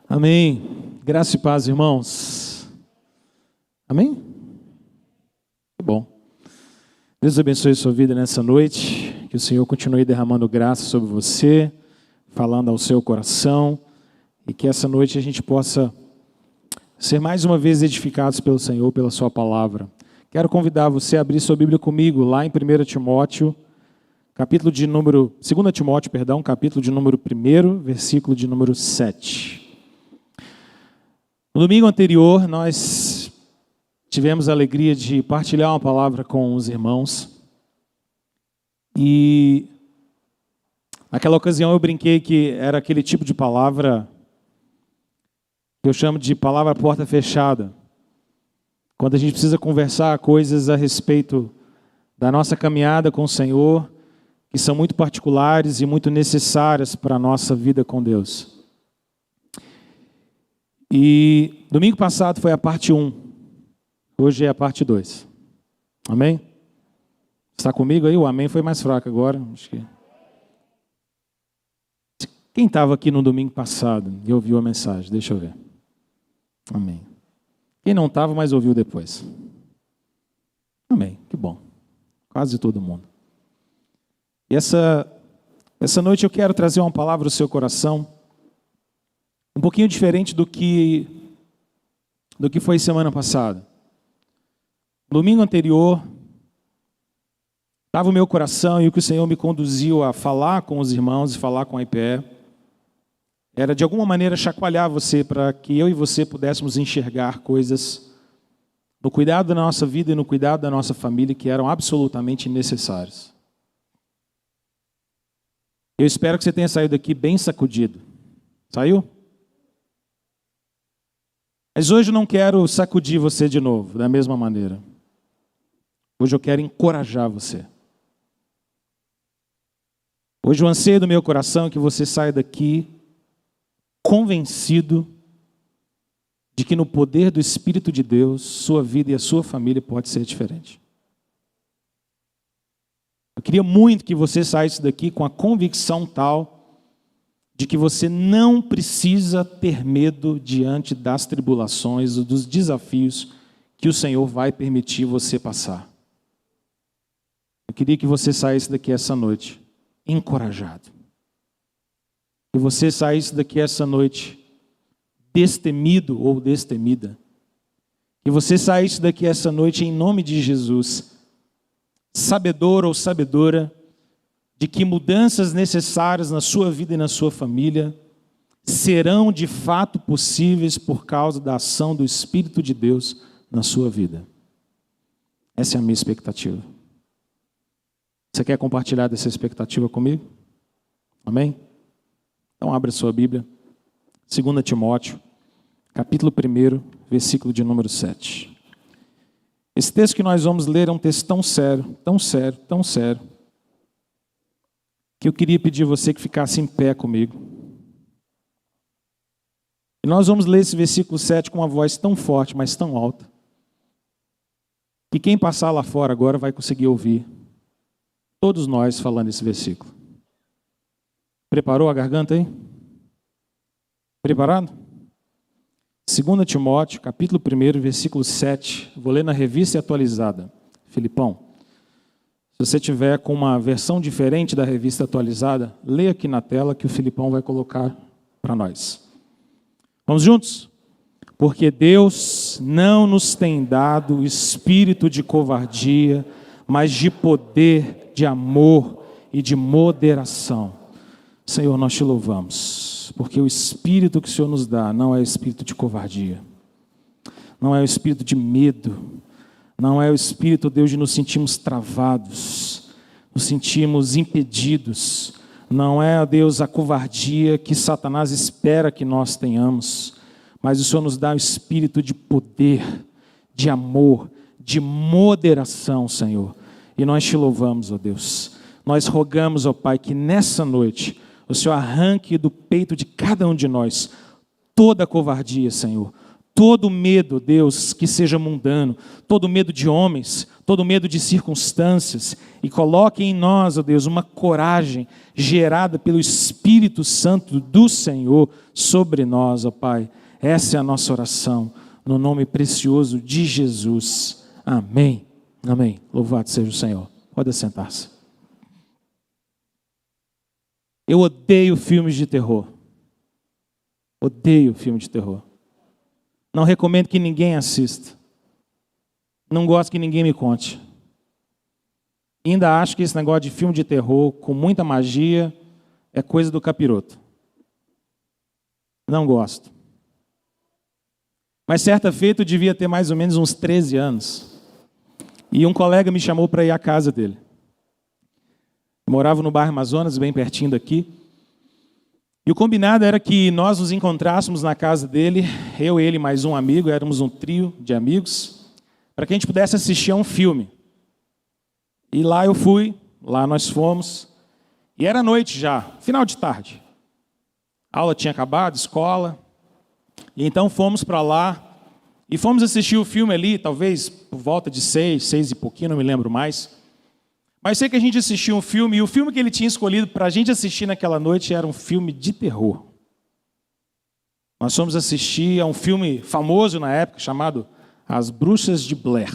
Amém. Graça e paz, irmãos. Amém? Que bom. Deus abençoe a sua vida nessa noite. Que o Senhor continue derramando graça sobre você, falando ao seu coração. E que essa noite a gente possa ser mais uma vez edificados pelo Senhor, pela sua palavra. Quero convidar você a abrir sua Bíblia comigo lá em 2 Timóteo, capítulo de número 1, versículo de número 7. No domingo anterior, nós tivemos a alegria de partilhar uma palavra com os irmãos. E naquela ocasião eu brinquei que era aquele tipo de palavra que eu chamo de palavra porta fechada. Quando a gente precisa conversar coisas a respeito da nossa caminhada com o Senhor, que são muito particulares e muito necessárias para a nossa vida com Deus. E domingo passado foi a parte 1, hoje é a parte 2. Amém? Está comigo aí? O amém foi mais fraco agora. Acho que... Quem estava aqui no domingo passado e ouviu a mensagem? Deixa eu ver. Amém. Quem não estava, mas ouviu depois? Amém, que bom. Quase todo mundo. E essa noite eu quero trazer uma palavra ao seu coração, um pouquinho diferente do que foi semana passada. Domingo anterior, estava o meu coração e o que o Senhor me conduziu a falar com os irmãos e falar com a IPE, era de alguma maneira chacoalhar você para que eu e você pudéssemos enxergar coisas no cuidado da nossa vida e no cuidado da nossa família que eram absolutamente necessárias. Eu espero que você tenha saído daqui bem sacudido. Saiu? Mas hoje eu não quero sacudir você de novo, da mesma maneira. Hoje eu quero encorajar você. Hoje o anseio do meu coração é que você saia daqui convencido de que no poder do Espírito de Deus, sua vida e a sua família pode ser diferente. Eu queria muito que você saísse daqui com a convicção tal de que você não precisa ter medo diante das tribulações ou dos desafios que o Senhor vai permitir você passar. Eu queria que você saísse daqui essa noite encorajado. Que você saísse daqui essa noite destemido ou destemida. Que você saísse daqui essa noite em nome de Jesus, sabedor ou sabedora de que mudanças necessárias na sua vida e na sua família serão de fato possíveis por causa da ação do Espírito de Deus na sua vida. Essa é a minha expectativa. Você quer compartilhar dessa expectativa comigo? Amém? Então abra sua Bíblia, 2 Timóteo, capítulo 1, versículo de número 7. Esse texto que nós vamos ler é um texto tão sério, tão sério, tão sério, que eu queria pedir a você que ficasse em pé comigo. E nós vamos ler esse versículo 7 com uma voz tão forte, mas tão alta, que quem passar lá fora agora vai conseguir ouvir todos nós falando esse versículo. Preparou a garganta aí? Preparado? 2 Timóteo, capítulo 1, versículo 7. Vou ler na revista atualizada. Filipão, se você tiver com uma versão diferente da revista atualizada, leia aqui na tela que o Filipão vai colocar para nós. Vamos juntos? Porque Deus não nos tem dado espírito de covardia, mas de poder, de amor e de moderação. Senhor, nós te louvamos, porque o espírito que o Senhor nos dá não é o espírito de covardia, não é o espírito de medo, não é o espírito, Deus, de nos sentirmos travados, nos sentirmos impedidos, não é, Deus, a covardia que Satanás espera que nós tenhamos, mas o Senhor nos dá o espírito de poder, de amor, de moderação, Senhor, e nós te louvamos, ó Deus. Nós rogamos, ó Pai, que nessa noite o Senhor arranque do peito de cada um de nós toda a covardia, Senhor, todo medo, Deus, que seja mundano, todo medo de homens, todo medo de circunstâncias, e coloque em nós, ó Deus, uma coragem gerada pelo Espírito Santo do Senhor sobre nós, ó Pai. Essa é a nossa oração, no nome precioso de Jesus. Amém. Amém. Louvado seja o Senhor. Pode assentar-se. Eu odeio filmes de terror. Odeio filme de terror. Não recomendo que ninguém assista. Não gosto que ninguém me conte. Ainda acho que esse negócio de filme de terror, com muita magia, é coisa do capiroto. Não gosto. Mas certa feita eu devia ter mais ou menos uns 13 anos. E um colega me chamou para ir à casa dele. Eu morava no bairro Amazonas, bem pertinho daqui. E o combinado era que nós nos encontrássemos na casa dele, eu, ele e mais um amigo, éramos um trio de amigos, para que a gente pudesse assistir a um filme. E lá eu fui, lá nós fomos, e era noite já, final de tarde. A aula tinha acabado, escola, e então fomos para lá, e fomos assistir o filme ali, talvez por volta de 6 e pouquinho, não me lembro mais. Mas sei que a gente assistiu um filme, e o filme que ele tinha escolhido para a gente assistir naquela noite era um filme de terror. Nós fomos assistir a um filme famoso na época, chamado As Bruxas de Blair.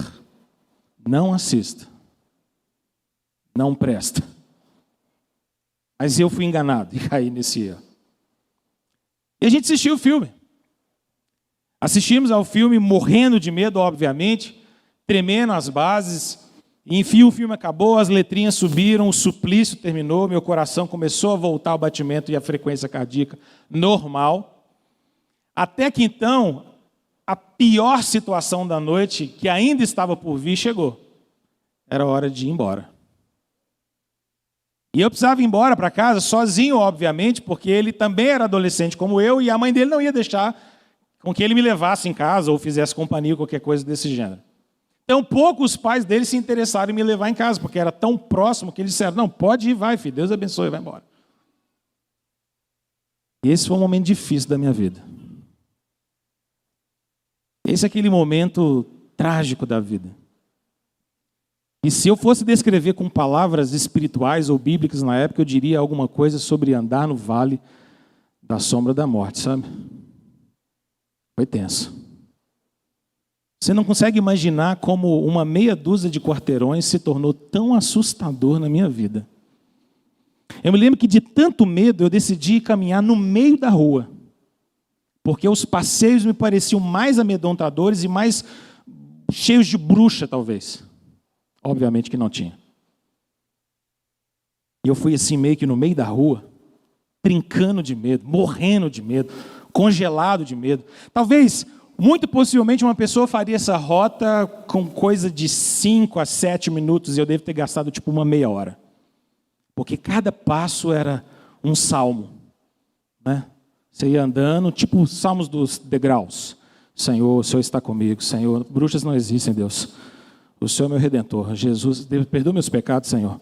Não assista. Não presta. Mas eu fui enganado e caí nesse erro. E a gente assistiu o filme. Assistimos ao filme morrendo de medo, obviamente, tremendo as bases. E, enfim, o filme acabou, as letrinhas subiram, o suplício terminou, meu coração começou a voltar ao batimento e a frequência cardíaca normal. Até que então, a pior situação da noite, que ainda estava por vir, chegou. Era hora de ir embora. E eu precisava ir embora para casa sozinho, obviamente, porque ele também era adolescente como eu, e a mãe dele não ia deixar com que ele me levasse em casa ou fizesse companhia, qualquer coisa desse gênero. Então, pouco os pais dele se interessaram em me levar em casa, porque era tão próximo que eles disseram, não, pode ir, vai, filho, Deus abençoe, vai embora. E esse foi um momento difícil da minha vida. Esse é aquele momento trágico da vida. E se eu fosse descrever com palavras espirituais ou bíblicas na época, eu diria alguma coisa sobre andar no vale da sombra da morte, sabe? Foi tenso. Você não consegue imaginar como uma meia dúzia de quarteirões se tornou tão assustador na minha vida. Eu me lembro que de tanto medo eu decidi caminhar no meio da rua, porque os passeios me pareciam mais amedrontadores e mais cheios de bruxa, talvez. Obviamente que não tinha. E eu fui assim meio que no meio da rua, trincando de medo, morrendo de medo, congelado de medo. Talvez... Muito possivelmente uma pessoa faria essa rota com coisa de 5 a 7 minutos e eu devo ter gastado tipo uma meia hora. Porque cada passo era um salmo. Né? Você ia andando, tipo os salmos dos degraus. Senhor, o Senhor está comigo. Senhor, bruxas não existem, Deus. O Senhor é meu Redentor. Jesus, Deus, perdoa meus pecados, Senhor.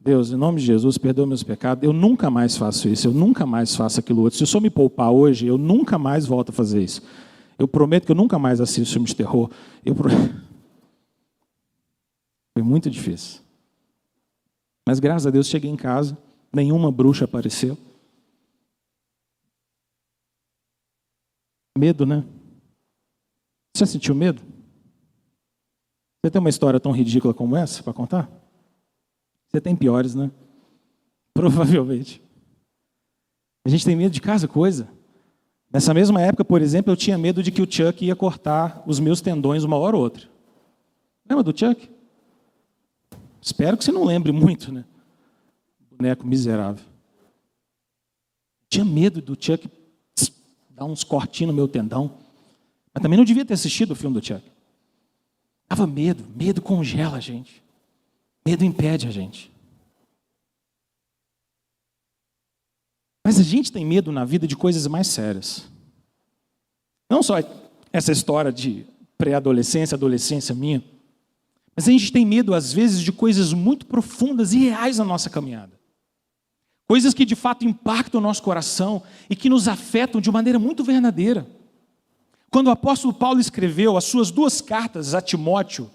Deus, em nome de Jesus, perdoa meus pecados. Eu nunca mais faço isso, eu nunca mais faço aquilo outro. Se o Senhor me poupar hoje, eu nunca mais volto a fazer isso. Eu prometo que eu nunca mais assisto filmes de terror. Foi muito difícil. Mas graças a Deus cheguei em casa, nenhuma bruxa apareceu. Medo, né? Você já sentiu medo? Você tem uma história tão ridícula como essa para contar? Você tem piores, né? Provavelmente. A gente tem medo de cada coisa. Nessa mesma época, por exemplo, eu tinha medo de que o Chuck ia cortar os meus tendões uma hora ou outra. Lembra do Chuck? Espero que você não lembre muito, né? Boneco miserável. Tinha medo do Chuck dar uns cortinhos no meu tendão. Mas também não devia ter assistido o filme do Chuck. Dava medo. Medo congela a gente. Medo impede a gente. Mas a gente tem medo na vida de coisas mais sérias. Não só essa história de pré-adolescência, adolescência minha, mas a gente tem medo, às vezes, de coisas muito profundas e reais na nossa caminhada. Coisas que, de fato, impactam o nosso coração e que nos afetam de maneira muito verdadeira. Quando o apóstolo Paulo escreveu as suas 2 cartas a Timóteo,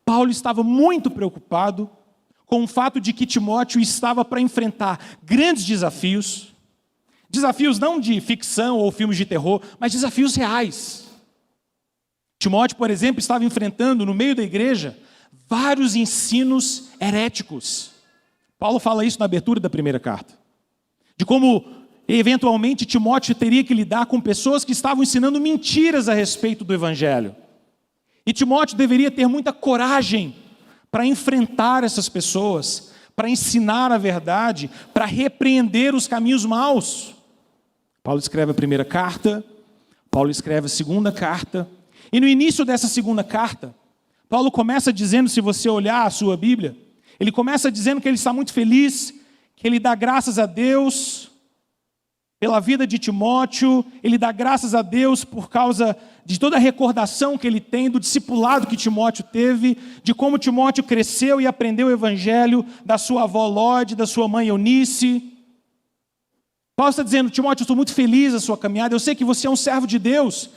Paulo estava muito preocupado com o fato de que Timóteo estava para enfrentar grandes desafios, desafios não de ficção ou filmes de terror, mas desafios reais. Timóteo, por exemplo, estava enfrentando no meio da igreja vários ensinos heréticos. Paulo fala isso na abertura da primeira carta, de como eventualmente Timóteo teria que lidar com pessoas que estavam ensinando mentiras a respeito do evangelho. E Timóteo deveria ter muita coragem para enfrentar essas pessoas, para ensinar a verdade, para repreender os caminhos maus. Paulo escreve a primeira carta, Paulo escreve a segunda carta, e no início dessa segunda carta, Paulo começa dizendo, se você olhar a sua Bíblia, ele começa dizendo que ele está muito feliz, que ele dá graças a Deus pela vida de Timóteo, ele dá graças a Deus por causa de toda a recordação que ele tem do discipulado que Timóteo teve, de como Timóteo cresceu e aprendeu o evangelho da sua avó Lóide, da sua mãe Eunice. Paulo está dizendo, Timóteo, eu estou muito feliz na sua caminhada, eu sei que você é um servo de Deus,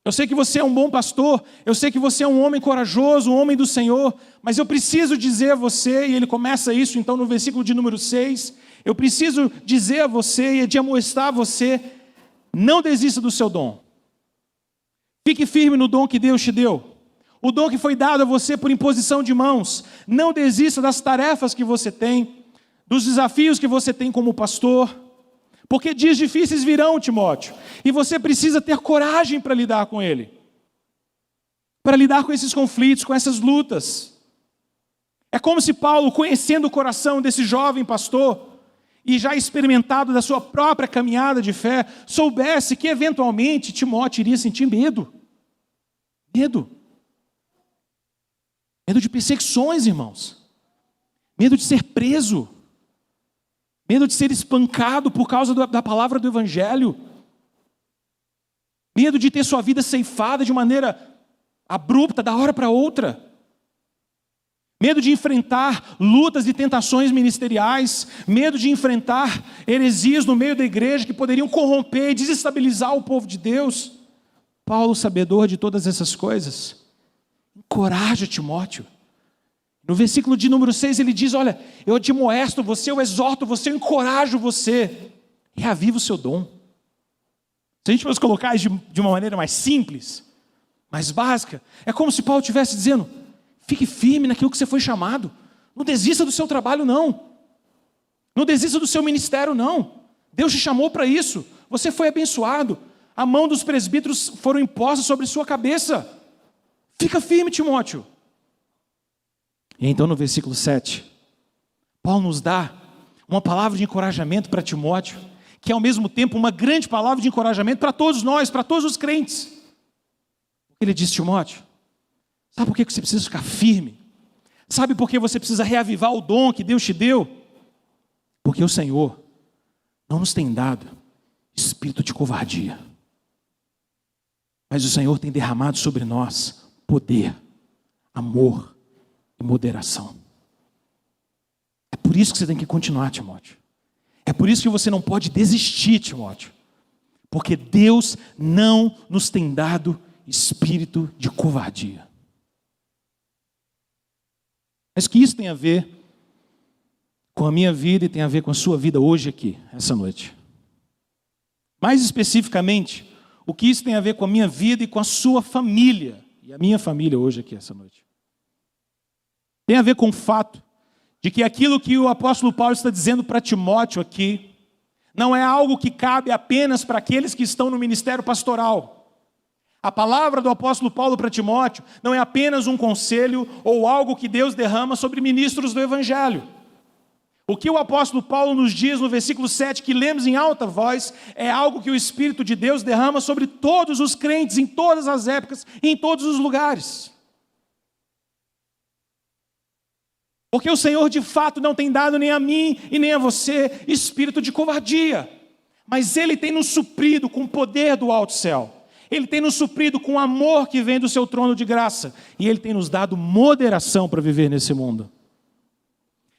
eu sei que você é um bom pastor, eu sei que você é um homem corajoso, um homem do Senhor, mas eu preciso dizer a você, e ele começa isso então no versículo de número 6, eu preciso dizer a você e de amoestar a você, não desista do seu dom. Fique firme no dom que Deus te deu. O dom que foi dado a você por imposição de mãos. Não desista das tarefas que você tem, dos desafios que você tem como pastor. Porque dias difíceis virão, Timóteo, e você precisa ter coragem para lidar com ele. Para lidar com esses conflitos, com essas lutas. É como se Paulo, conhecendo o coração desse jovem pastor, e já experimentado da sua própria caminhada de fé, soubesse que eventualmente Timóteo iria sentir medo. Medo. Medo de perseguições, irmãos. Medo de ser preso. Medo de ser espancado por causa da palavra do evangelho. Medo de ter sua vida ceifada de maneira abrupta, da hora para outra. Medo de enfrentar lutas e tentações ministeriais, medo de enfrentar heresias no meio da igreja que poderiam corromper e desestabilizar o povo de Deus. Paulo, sabedor de todas essas coisas, encoraja Timóteo. No versículo de número 6 ele diz, olha, eu admoesto você, eu exorto você, eu encorajo você, reaviva o seu dom. Se a gente fosse colocar isso de uma maneira mais simples, mais básica, é como se Paulo estivesse dizendo, fique firme naquilo que você foi chamado. Não desista do seu trabalho, não. Não desista do seu ministério, não. Deus te chamou para isso. Você foi abençoado. A mão dos presbíteros foram impostas sobre sua cabeça. Fica firme, Timóteo. E então no versículo 7, Paulo nos dá uma palavra de encorajamento para Timóteo, que é ao mesmo tempo uma grande palavra de encorajamento para todos nós, para todos os crentes. Ele diz, Timóteo, sabe por que você precisa ficar firme? Sabe por que você precisa reavivar o dom que Deus te deu? Porque o Senhor não nos tem dado espírito de covardia, mas o Senhor tem derramado sobre nós poder, amor e moderação. É por isso que você tem que continuar, Timóteo. É por isso que você não pode desistir, Timóteo. Porque Deus não nos tem dado espírito de covardia. Mas o que isso tem a ver com a minha vida e tem a ver com a sua vida hoje aqui, essa noite? Mais especificamente, o que isso tem a ver com a minha vida e com a sua família, e a minha família hoje aqui, essa noite? Tem a ver com o fato de que aquilo que o apóstolo Paulo está dizendo para Timóteo aqui, não é algo que cabe apenas para aqueles que estão no ministério pastoral. A palavra do apóstolo Paulo para Timóteo não é apenas um conselho ou algo que Deus derrama sobre ministros do evangelho. O que o apóstolo Paulo nos diz no versículo 7, que lemos em alta voz, é algo que o Espírito de Deus derrama sobre todos os crentes, em todas as épocas, em todos os lugares. Porque o Senhor de fato não tem dado nem a mim e nem a você espírito de covardia, mas Ele tem nos suprido com o poder do alto céu. Ele tem nos suprido com o amor que vem do seu trono de graça. E Ele tem nos dado moderação para viver nesse mundo.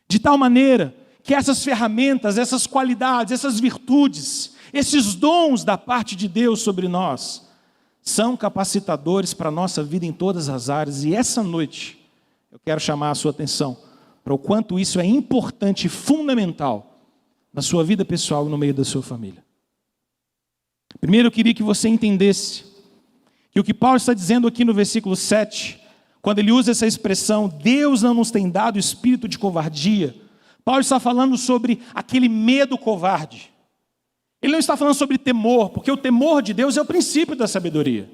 De tal maneira que essas ferramentas, essas qualidades, essas virtudes, esses dons da parte de Deus sobre nós, são capacitadores para a nossa vida em todas as áreas. E essa noite, eu quero chamar a sua atenção para o quanto isso é importante e fundamental na sua vida pessoal e no meio da sua família. Primeiro, eu queria que você entendesse que o que Paulo está dizendo aqui no versículo 7, quando ele usa essa expressão, Deus não nos tem dado espírito de covardia, Paulo está falando sobre aquele medo covarde. Ele não está falando sobre temor, porque o temor de Deus é o princípio da sabedoria.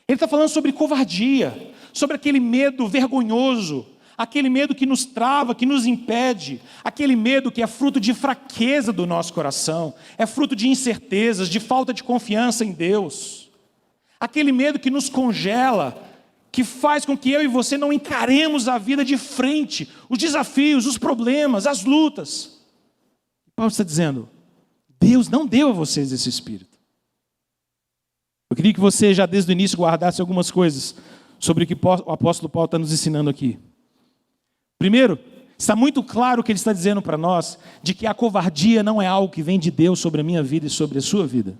Ele está falando sobre covardia, sobre aquele medo vergonhoso, aquele medo que nos trava, que nos impede, aquele medo que é fruto de fraqueza do nosso coração, é fruto de incertezas, de falta de confiança em Deus. Aquele medo que nos congela, que faz com que eu e você não encaremos a vida de frente, os desafios, os problemas, as lutas. Paulo está dizendo, Deus não deu a vocês esse espírito. Eu queria que você já desde o início guardasse algumas coisas sobre o que o apóstolo Paulo está nos ensinando aqui. Primeiro, está muito claro o que ele está dizendo para nós, de que a covardia não é algo que vem de Deus sobre a minha vida e sobre a sua vida.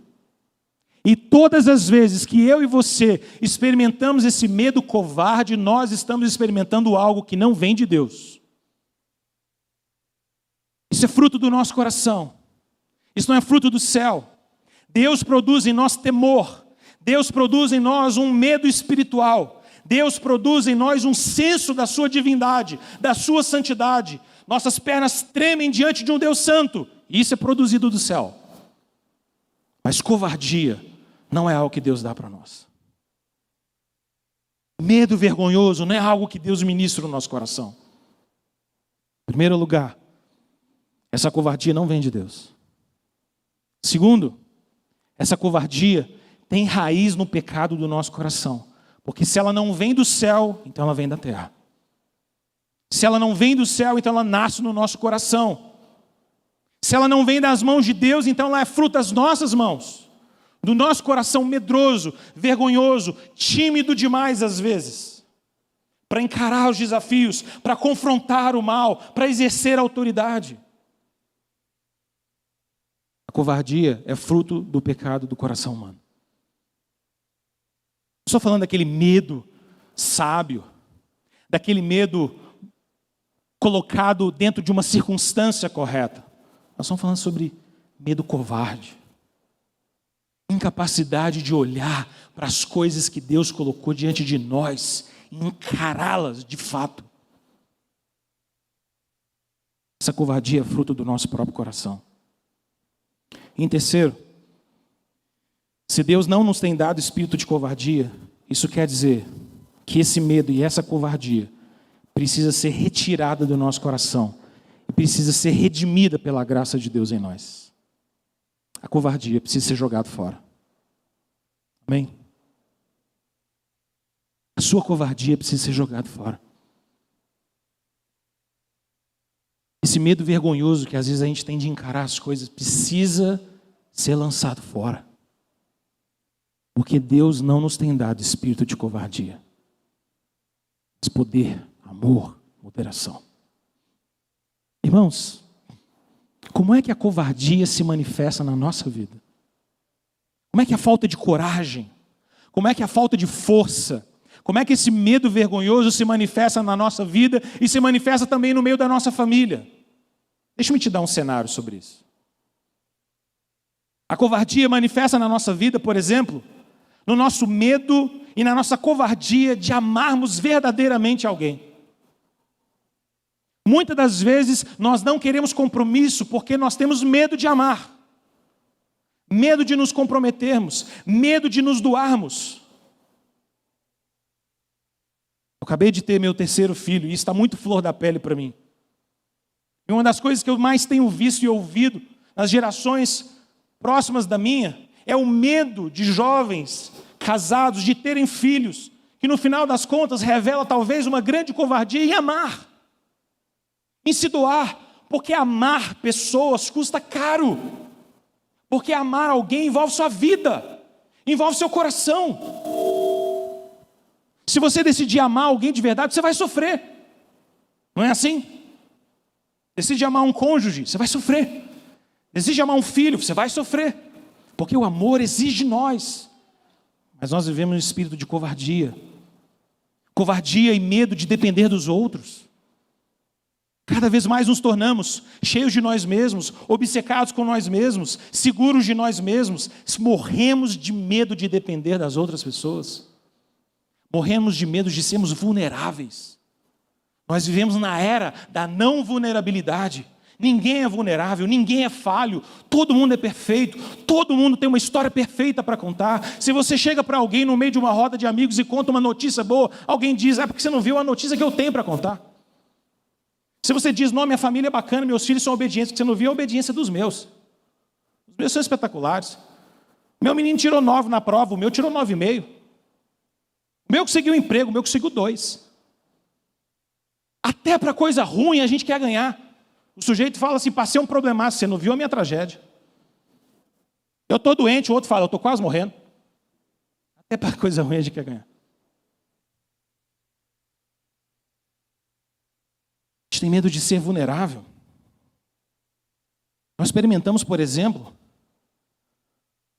E todas as vezes que eu e você experimentamos esse medo covarde, nós estamos experimentando algo que não vem de Deus. Isso é fruto do nosso coração. Isso não é fruto do céu. Deus produz em nós temor. Deus produz em nós um medo espiritual. Deus produz em nós um senso da sua divindade, da sua santidade. Nossas pernas tremem diante de um Deus santo. Isso é produzido do céu. Mas covardia não é algo que Deus dá para nós. Medo vergonhoso não é algo que Deus ministra no nosso coração. Em primeiro lugar, essa covardia não vem de Deus. Segundo, essa covardia tem raiz no pecado do nosso coração. Porque se ela não vem do céu, então ela vem da terra. Se ela não vem do céu, então ela nasce no nosso coração. Se ela não vem das mãos de Deus, então ela é fruto das nossas mãos. Do nosso coração medroso, vergonhoso, tímido demais às vezes. Para encarar os desafios, para confrontar o mal, para exercer a autoridade. A covardia é fruto do pecado do coração humano. Não estou falando daquele medo sábio, daquele medo colocado dentro de uma circunstância correta. Nós estamos falando sobre medo covarde. Incapacidade de olhar para as coisas que Deus colocou diante de nós e encará-las de fato. Essa covardia é fruto do nosso próprio coração. E em terceiro, se Deus não nos tem dado espírito de covardia, isso quer dizer que esse medo e essa covardia precisa ser retirada do nosso coração e precisa ser redimida pela graça de Deus em nós. A covardia precisa ser jogada fora. Amém? A sua covardia precisa ser jogada fora. Esse medo vergonhoso que às vezes a gente tem de encarar as coisas precisa ser lançado fora. Porque Deus não nos tem dado espírito de covardia, mas poder, amor, moderação. Irmãos, como é que a covardia se manifesta na nossa vida? Como é que a falta de coragem, como é que a falta de força, como é que esse medo vergonhoso se manifesta na nossa vida e se manifesta também no meio da nossa família? Deixa-me te dar um cenário sobre isso. A covardia manifesta na nossa vida, por exemplo, no nosso medo e na nossa covardia de amarmos verdadeiramente alguém. Muitas das vezes nós não queremos compromisso porque nós temos medo de amar. Medo de nos comprometermos, medo de nos doarmos. Eu acabei de ter meu terceiro filho e isso está muito flor da pele para mim. E uma das coisas que eu mais tenho visto e ouvido nas gerações próximas da minha é o medo de jovens casados de terem filhos, que no final das contas revela talvez uma grande covardia em amar, em se doar, porque amar pessoas custa caro, porque amar alguém envolve sua vida, envolve seu coração. Se você decidir amar alguém de verdade, você vai sofrer, não é assim? Decide amar um cônjuge, você vai sofrer. Decide amar um filho, você vai sofrer, porque o amor exige de nós. Mas nós vivemos um espírito de covardia. Covardia e medo de depender dos outros. Cada vez mais nos tornamos cheios de nós mesmos, obcecados com nós mesmos, seguros de nós mesmos. Morremos de medo de depender das outras pessoas. Morremos de medo de sermos vulneráveis. Nós vivemos na era da não vulnerabilidade. Ninguém é vulnerável, ninguém é falho, todo mundo é perfeito, todo mundo tem uma história perfeita para contar. Se você chega para alguém no meio de uma roda de amigos e conta uma notícia boa, alguém diz, porque você não viu a notícia que eu tenho para contar. Se você diz, não, minha família é bacana, meus filhos são obedientes, que você não viu a obediência dos meus. Os meus são espetaculares. Meu menino tirou 9 na prova, o meu tirou 9,5. O meu conseguiu um emprego, o meu conseguiu 2. Até para coisa ruim a gente quer ganhar. O sujeito fala assim, passei um problemaço, você não viu a minha tragédia. Eu estou doente, o outro fala, eu estou quase morrendo. Até para coisa ruim a gente quer ganhar. A gente tem medo de ser vulnerável. Nós experimentamos, por exemplo,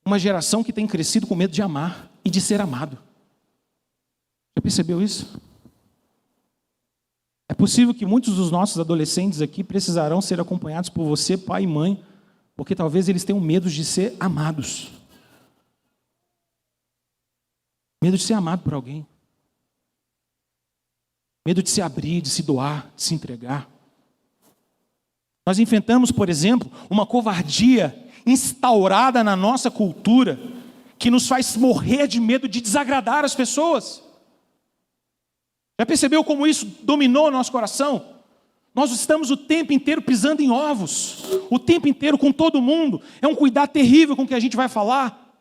uma geração que tem crescido com medo de amar e de ser amado. Já percebeu isso? É possível que muitos dos nossos adolescentes aqui precisarão ser acompanhados por você, pai e mãe, porque talvez eles tenham medo de ser amados. Medo de ser amado por alguém. Medo de se abrir, de se doar, de se entregar. Nós enfrentamos, por exemplo, uma covardia instaurada na nossa cultura que nos faz morrer de medo de desagradar as pessoas. Já percebeu como isso dominou o nosso coração? Nós estamos o tempo inteiro pisando em ovos, o tempo inteiro com todo mundo. É um cuidado terrível com o que a gente vai falar.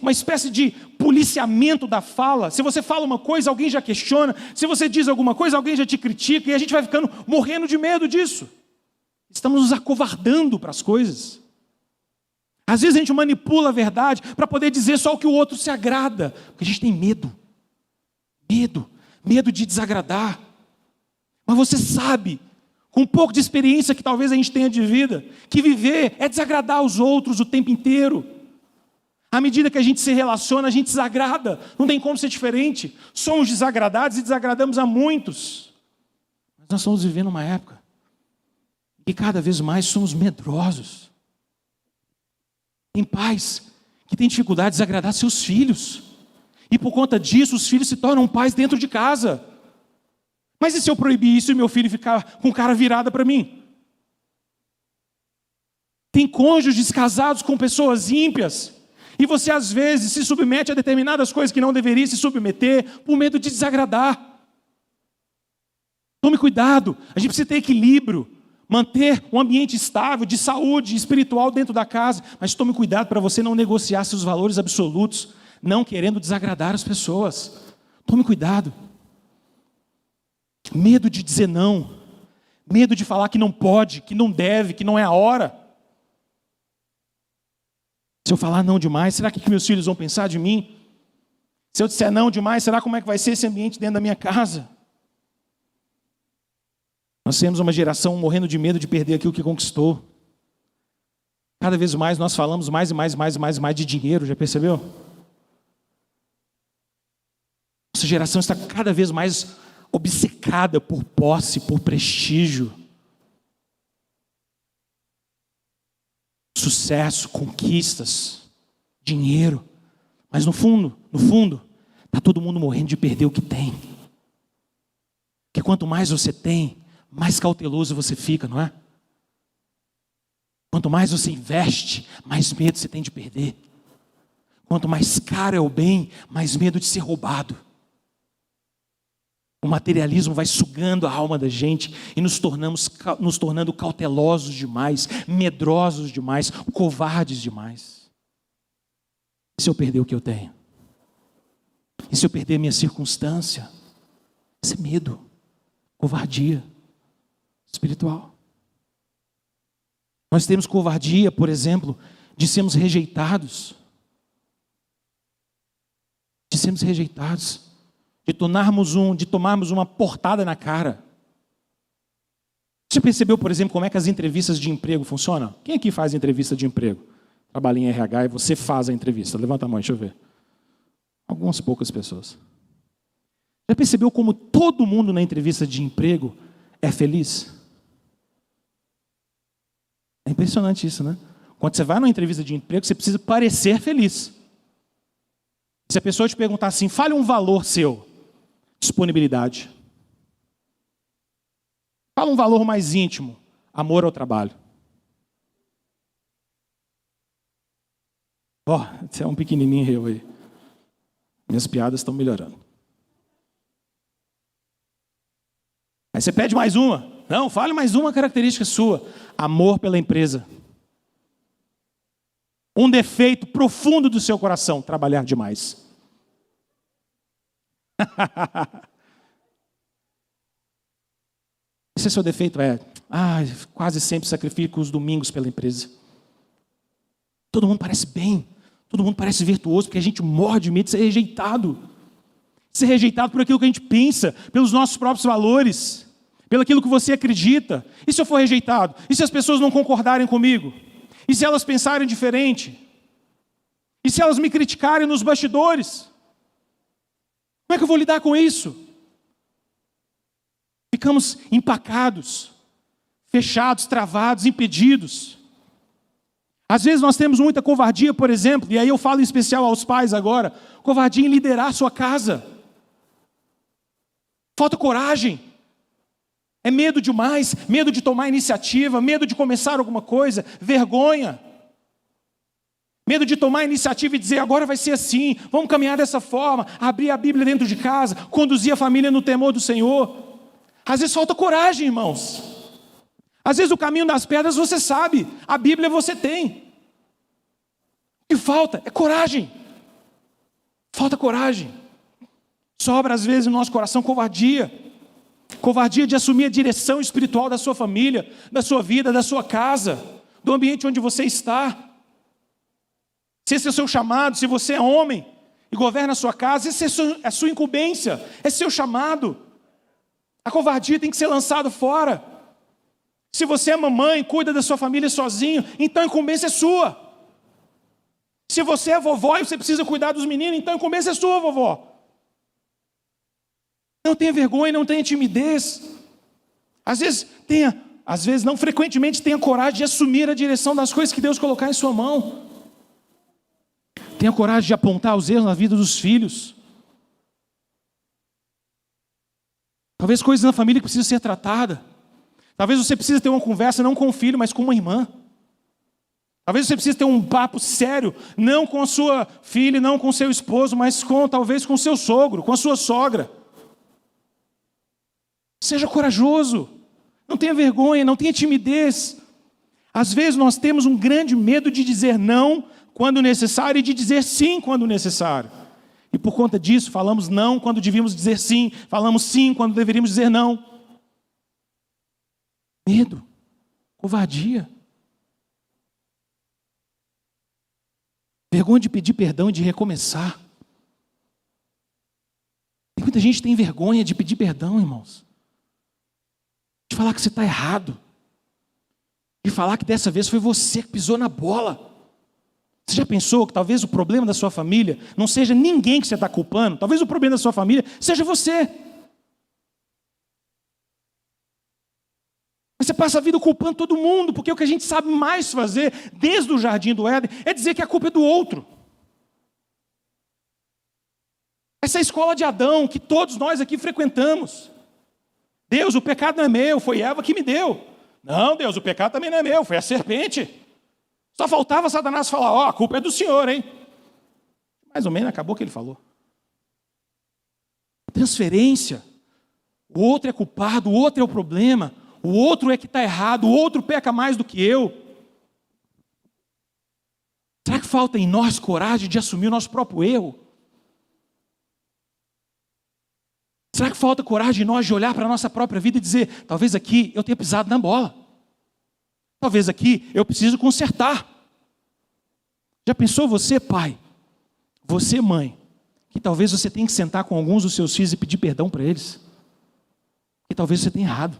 Uma espécie de policiamento da fala. Se você fala uma coisa, alguém já questiona. Se você diz alguma coisa, alguém já te critica. E a gente vai ficando morrendo de medo disso. Estamos nos acovardando para as coisas. Às vezes a gente manipula a verdade para poder dizer só o que o outro se agrada. Porque a gente tem medo. Medo de desagradar. Mas você sabe, com um pouco de experiência que talvez a gente tenha de vida, que viver é desagradar os outros o tempo inteiro. À medida que a gente se relaciona, a gente desagrada. Não tem como ser diferente. Somos desagradados e desagradamos a muitos. Mas nós estamos vivendo uma época que cada vez mais somos medrosos. Tem pais que têm dificuldade de desagradar seus filhos. E por conta disso, os filhos se tornam pais dentro de casa. Mas e se eu proibir isso e meu filho ficar com cara virada para mim? Tem cônjuges casados com pessoas ímpias. E você às vezes se submete a determinadas coisas que não deveria se submeter por medo de desagradar. Tome cuidado, a gente precisa ter equilíbrio. Manter um ambiente estável, de saúde espiritual dentro da casa. Mas tome cuidado para você não negociar seus valores absolutos, não querendo desagradar as pessoas. Tome cuidado. Medo de dizer não. Medo de falar que não pode, que não deve, que não é a hora. Se eu falar não demais, será que meus filhos vão pensar de mim? Se eu disser não demais, será como é que vai ser esse ambiente dentro da minha casa? Nós temos uma geração morrendo de medo de perder aquilo que conquistou. Cada vez mais nós falamos mais e mais de dinheiro, já percebeu? Nossa geração está cada vez mais obcecada por posse, por prestígio. Sucesso, conquistas, dinheiro. Mas no fundo, está todo mundo morrendo de perder o que tem. Porque quanto mais você tem, mais cauteloso você fica, não é? Quanto mais você investe, mais medo você tem de perder. Quanto mais caro é o bem, mais medo de ser roubado. O materialismo vai sugando a alma da gente e nos tornando cautelosos demais, medrosos demais, covardes demais. E se eu perder o que eu tenho? E se eu perder a minha circunstância? Esse medo, covardia espiritual. Nós temos covardia, por exemplo, de sermos rejeitados. De sermos rejeitados. De tomarmos uma portada na cara. Você percebeu, por exemplo, como é que as entrevistas de emprego funcionam? Quem aqui faz entrevista de emprego? trabalha em RH e você faz a entrevista. Levanta a mão, deixa eu ver. Algumas poucas pessoas. Já percebeu como todo mundo na entrevista de emprego é feliz? É impressionante isso, né? Quando você vai numa entrevista de emprego, você precisa parecer feliz. Se a pessoa te perguntar assim, fale um valor seu, disponibilidade. Fala um valor mais íntimo, amor ao trabalho. Você é um pequenininho eu aí. Minhas piadas estão melhorando. Aí você pede mais uma. Não, fale mais uma característica sua. Amor pela empresa. Um defeito profundo do seu coração, trabalhar demais. Esse é seu defeito? Quase sempre sacrifico os domingos pela empresa. Todo mundo parece bem. Todo mundo parece virtuoso, porque a gente morre de medo de ser rejeitado. Ser rejeitado por aquilo que a gente pensa, pelos nossos próprios valores, pelo aquilo que você acredita. E se eu for rejeitado? E se as pessoas não concordarem comigo? E se elas pensarem diferente? E se elas me criticarem nos bastidores? Como é que eu vou lidar com isso? Ficamos empacados, fechados, travados, impedidos. Às vezes nós temos muita covardia, por exemplo, e aí eu falo em especial aos pais agora, covardia em liderar a sua casa. Falta coragem. É medo demais, medo de tomar iniciativa, medo de começar alguma coisa, vergonha. Medo de tomar iniciativa e dizer, agora vai ser assim, vamos caminhar dessa forma, abrir a Bíblia dentro de casa, conduzir a família no temor do Senhor. Às vezes falta coragem, irmãos. Às vezes o caminho das pedras você sabe, a Bíblia você tem. O que falta é coragem. Falta coragem. Sobra às vezes no nosso coração covardia. Covardia de assumir a direção espiritual da sua família, da sua vida, da sua casa, do ambiente onde você está. Se esse é o seu chamado, se você é homem e governa a sua casa, essa é a sua incumbência, é seu chamado. A covardia tem que ser lançada fora. Se você é mamãe, cuida da sua família sozinho, então a incumbência é sua. Se você é vovó e você precisa cuidar dos meninos, então a incumbência é sua, vovó. Não tenha vergonha, não tenha timidez. Às vezes não, frequentemente tenha coragem de assumir a direção das coisas que Deus colocar em sua mão. Tenha coragem de apontar os erros na vida dos filhos. Talvez coisas na família que precisam ser tratadas. Talvez você precise ter uma conversa não com o filho, mas com uma irmã. Talvez você precise ter um papo sério, não com a sua filha, não com o seu esposo, mas talvez com o seu sogro, com a sua sogra. Seja corajoso, não tenha vergonha, não tenha timidez. Às vezes nós temos um grande medo de dizer não quando necessário e de dizer sim quando necessário. E por conta disso, falamos não quando devíamos dizer sim, falamos sim quando deveríamos dizer não. Medo, covardia. Vergonha de pedir perdão e de recomeçar. Muita gente tem vergonha de pedir perdão, irmãos. De falar que você está errado. De falar que dessa vez foi você que pisou na bola. Você já pensou que talvez o problema da sua família não seja ninguém que você está culpando? Talvez o problema da sua família seja você. Mas você passa a vida culpando todo mundo, porque o que a gente sabe mais fazer, desde o jardim do Éden, é dizer que a culpa é do outro. Essa é a escola de Adão, que todos nós aqui frequentamos. Deus, o pecado não é meu, foi Eva que me deu. Não, Deus, o pecado também não é meu, foi a serpente. Só faltava Satanás falar, a culpa é do Senhor, hein? Mais ou menos acabou o que ele falou. Transferência. O outro é culpado, o outro é o problema, o outro é que está errado, o outro peca mais do que eu. Será que falta em nós coragem de assumir o nosso próprio erro? Será que falta coragem em nós de olhar para a nossa própria vida e dizer, talvez aqui eu tenha pisado na bola. Talvez aqui eu preciso consertar. Já pensou você, pai? Você, mãe? Que talvez você tenha que sentar com alguns dos seus filhos e pedir perdão para eles. Que talvez você tenha errado.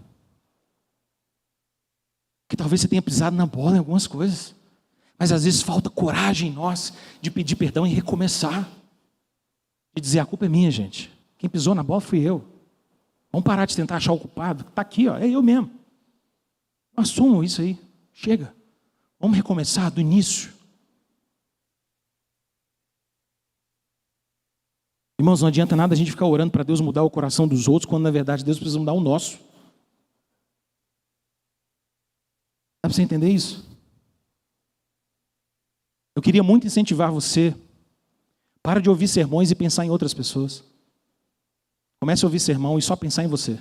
Que talvez você tenha pisado na bola em algumas coisas. Mas às vezes falta coragem em nós de pedir perdão e recomeçar. De dizer, a culpa é minha, gente. Quem pisou na bola fui eu. Vamos parar de tentar achar o culpado. Está aqui, ó, é eu mesmo. Assumam isso aí. Chega. Vamos recomeçar do início. Irmãos, não adianta nada a gente ficar orando para Deus mudar o coração dos outros, quando na verdade Deus precisa mudar o nosso. Dá para você entender isso? Eu queria muito incentivar você. Para de ouvir sermões e pensar em outras pessoas. Comece a ouvir sermão e só pensar em você.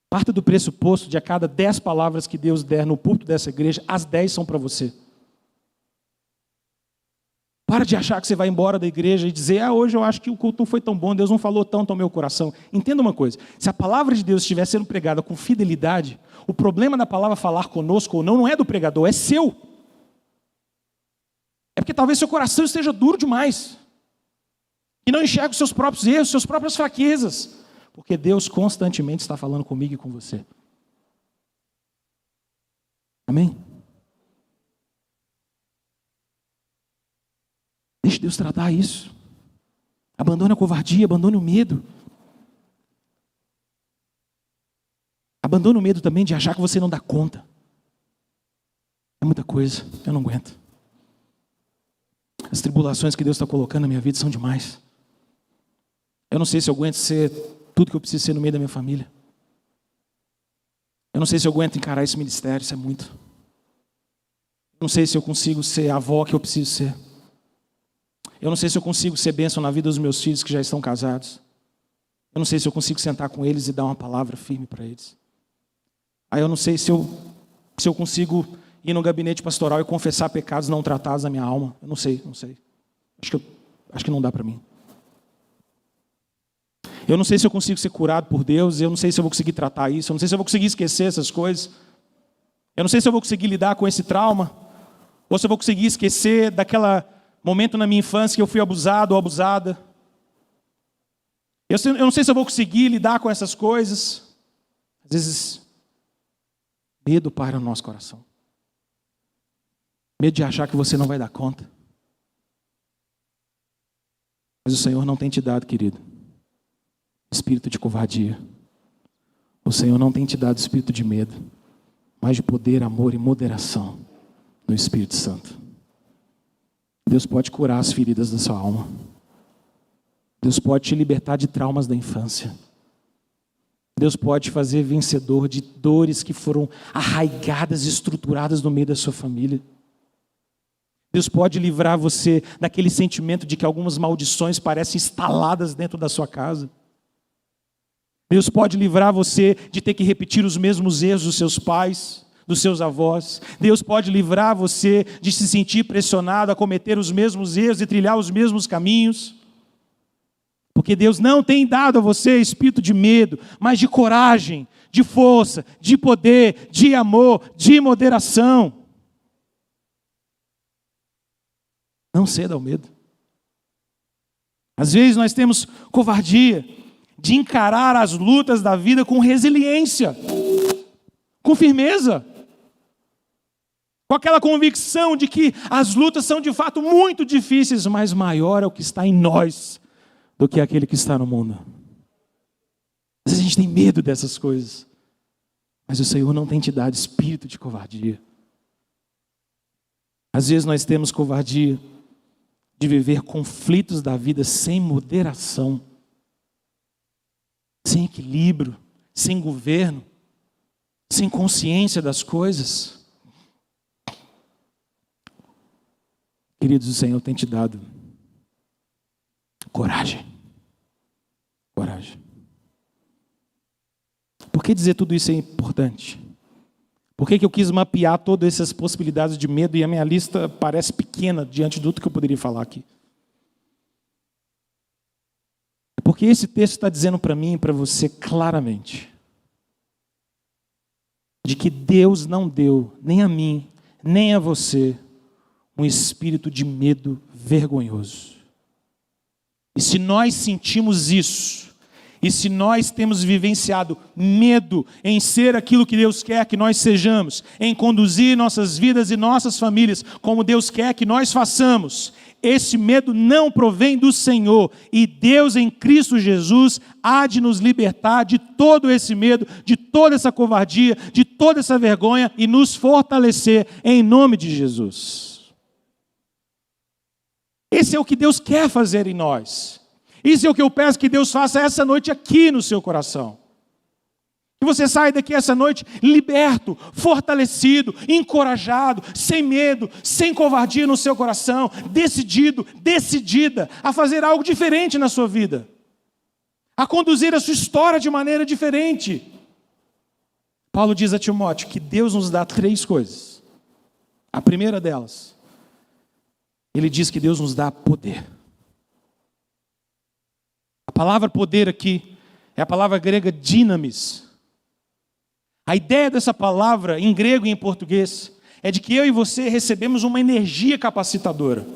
Parta do pressuposto de a cada 10 palavras que Deus der no púlpito dessa igreja, as 10 são para você. Para de achar que você vai embora da igreja e dizer, hoje eu acho que o culto não foi tão bom, Deus não falou tanto ao meu coração. Entenda uma coisa, se a palavra de Deus estiver sendo pregada com fidelidade, o problema da palavra falar conosco ou não é do pregador, é seu. É porque talvez seu coração esteja duro demais. E não enxerga os seus próprios erros, suas próprias fraquezas. Porque Deus constantemente está falando comigo e com você. Amém? Deixe Deus tratar isso. Abandone a covardia, abandone o medo. Abandone o medo também de achar que você não dá conta. É muita coisa, eu não aguento. As tribulações que Deus está colocando na minha vida são demais. Eu não sei se eu aguento ser tudo que eu preciso ser no meio da minha família. Eu não sei se eu aguento encarar esse ministério, isso é muito. Eu não sei se eu consigo ser a avó que eu preciso ser. Eu não sei se eu consigo ser bênção na vida dos meus filhos que já estão casados. Eu não sei se eu consigo sentar com eles e dar uma palavra firme para eles. Eu não sei se eu consigo ir no gabinete pastoral e confessar pecados não tratados na minha alma. Eu não sei. Acho que não dá para mim. Eu não sei se eu consigo ser curado por Deus. Eu não sei se eu vou conseguir tratar isso. Eu não sei se eu vou conseguir esquecer essas coisas. Eu não sei se eu vou conseguir lidar com esse trauma. Ou se eu vou conseguir esquecer daquele momento na minha infância que eu fui abusado ou abusada. Eu não sei se eu vou conseguir lidar com essas coisas. Às vezes, medo para o nosso coração. Medo de achar que você não vai dar conta. Mas o Senhor não tem te dado, querido, espírito de covardia. O Senhor não tem te dado espírito de medo, mas de poder, amor e moderação no Espírito Santo. Deus pode curar as feridas da sua alma. Deus pode te libertar de traumas da infância. Deus pode te fazer vencedor de dores que foram arraigadas e estruturadas no meio da sua família. Deus pode livrar você daquele sentimento de que algumas maldições parecem instaladas dentro da sua casa. Deus pode livrar você de ter que repetir os mesmos erros dos seus pais, dos seus avós. Deus pode livrar você de se sentir pressionado a cometer os mesmos erros e trilhar os mesmos caminhos. Porque Deus não tem dado a você espírito de medo, mas de coragem, de força, de poder, de amor, de moderação. Não ceda ao medo. Às vezes nós temos covardia de encarar as lutas da vida com resiliência, com firmeza, com aquela convicção de que as lutas são de fato muito difíceis, mas maior é o que está em nós do que aquele que está no mundo. Às vezes a gente tem medo dessas coisas, mas o Senhor não tem te dado espírito de covardia. Às vezes nós temos covardia de viver conflitos da vida sem moderação, sem equilíbrio, sem governo, sem consciência das coisas. Queridos, o Senhor tem te dado coragem. Coragem. Por que dizer tudo isso é importante? Por que eu quis mapear todas essas possibilidades de medo e a minha lista parece pequena diante de tudo que eu poderia falar aqui? Porque esse texto está dizendo para mim e para você claramente de que Deus não deu nem a mim, nem a você um espírito de medo vergonhoso. E se nós sentimos isso, E se nós temos vivenciado medo em ser aquilo que Deus quer que nós sejamos, em conduzir nossas vidas e nossas famílias como Deus quer que nós façamos, esse medo não provém do Senhor. E Deus em Cristo Jesus há de nos libertar de todo esse medo, de toda essa covardia, de toda essa vergonha e nos fortalecer em nome de Jesus. Esse é o que Deus quer fazer em nós. Isso é o que eu peço que Deus faça essa noite aqui no seu coração. Que você saia daqui essa noite liberto, fortalecido, encorajado, sem medo, sem covardia no seu coração, decidido, decidida a fazer algo diferente na sua vida, a conduzir a sua história de maneira diferente. Paulo diz a Timóteo que Deus nos dá 3 coisas. A primeira delas, ele diz que Deus nos dá poder. A palavra poder aqui é a palavra grega dinamis. A ideia dessa palavra em grego e em português é de que eu e você recebemos uma energia capacitadora.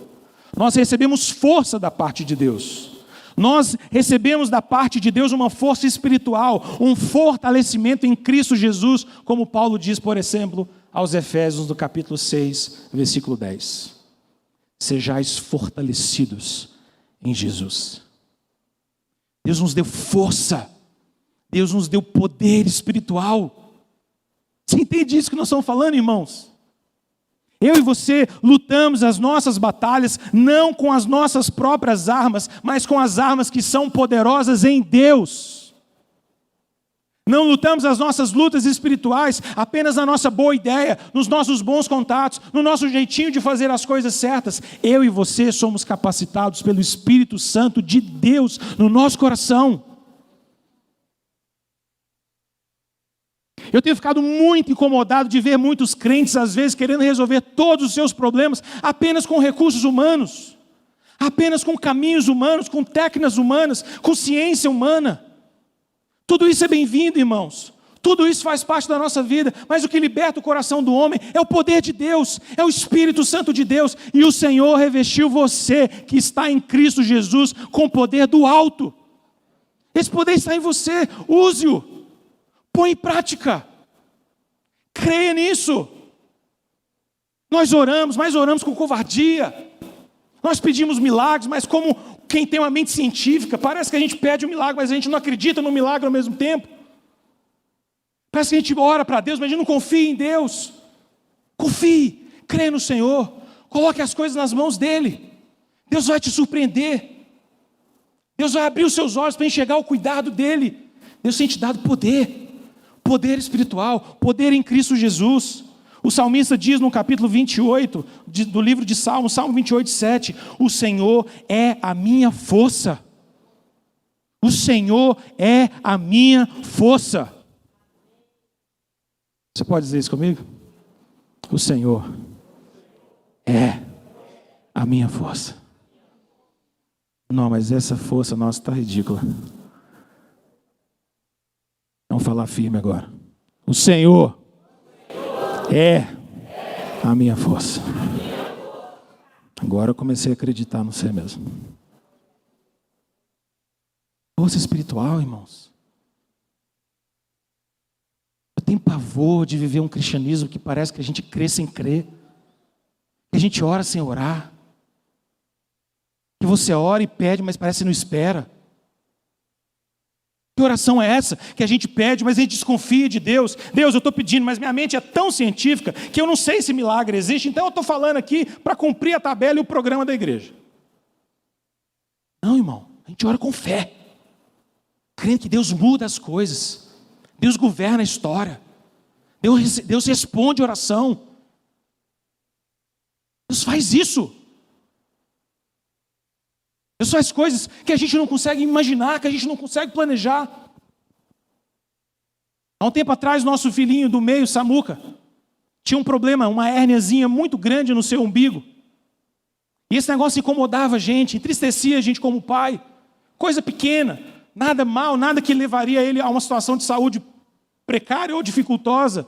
Nós recebemos força da parte de Deus. Nós recebemos da parte de Deus uma força espiritual, um fortalecimento em Cristo Jesus, como Paulo diz, por exemplo, aos Efésios, no capítulo 6, versículo 10. Sejais fortalecidos em Jesus. Deus nos deu força, Deus nos deu poder espiritual. Você entende isso que nós estamos falando, irmãos? Eu e você lutamos as nossas batalhas, não com as nossas próprias armas, mas com as armas que são poderosas em Deus. Não lutamos as nossas lutas espirituais apenas na nossa boa ideia, nos nossos bons contatos, no nosso jeitinho de fazer as coisas certas. Eu e você somos capacitados pelo Espírito Santo de Deus no nosso coração. Eu tenho ficado muito incomodado de ver muitos crentes, às vezes, querendo resolver todos os seus problemas apenas com recursos humanos, apenas com caminhos humanos, com técnicas humanas, com ciência humana. Tudo isso é bem-vindo, irmãos. Tudo isso faz parte da nossa vida, mas o que liberta o coração do homem é o poder de Deus, é o Espírito Santo de Deus, e o Senhor revestiu você, que está em Cristo Jesus, com o poder do alto. Esse poder está em você, use-o, põe em prática, creia nisso. Nós oramos, mas oramos com covardia, nós pedimos milagres, mas como quem tem uma mente científica, parece que a gente pede um milagre, mas a gente não acredita no milagre ao mesmo tempo. Parece que a gente ora para Deus, mas a gente não confia em Deus. Confie, creia no Senhor, coloque as coisas nas mãos dEle. Deus vai te surpreender. Deus vai abrir os seus olhos para enxergar o cuidado dEle. Deus tem te dado poder, poder espiritual, poder em Cristo Jesus. O salmista diz no capítulo 28 do livro de Salmos, Salmo 28, 7, o Senhor é a minha força. O Senhor é a minha força. Você pode dizer isso comigo? O Senhor é a minha força. Não, mas essa força nossa está ridícula. Vamos falar firme agora. O Senhor é a minha força. Agora eu comecei a acreditar no ser mesmo. Força espiritual, irmãos. Eu tenho pavor de viver um cristianismo que parece que a gente crê sem crer, que a gente ora sem orar, que você ora e pede, mas parece que não espera. Que oração é essa? Que a gente pede, mas a gente desconfia de Deus. Deus, eu estou pedindo, mas minha mente é tão científica que eu não sei se milagre existe, então eu estou falando aqui para cumprir a tabela e o programa da igreja. Não, irmão, a gente ora com fé, crendo que Deus muda as coisas, Deus governa a história, Deus responde a oração, Deus faz isso. Deus faz coisas que a gente não consegue imaginar, que a gente não consegue planejar. Há um tempo atrás, nosso filhinho do meio, Samuca, tinha um problema, uma hérniazinha muito grande no seu umbigo. E esse negócio incomodava a gente, entristecia a gente como pai. Coisa pequena, nada mal, nada que levaria ele a uma situação de saúde precária ou dificultosa,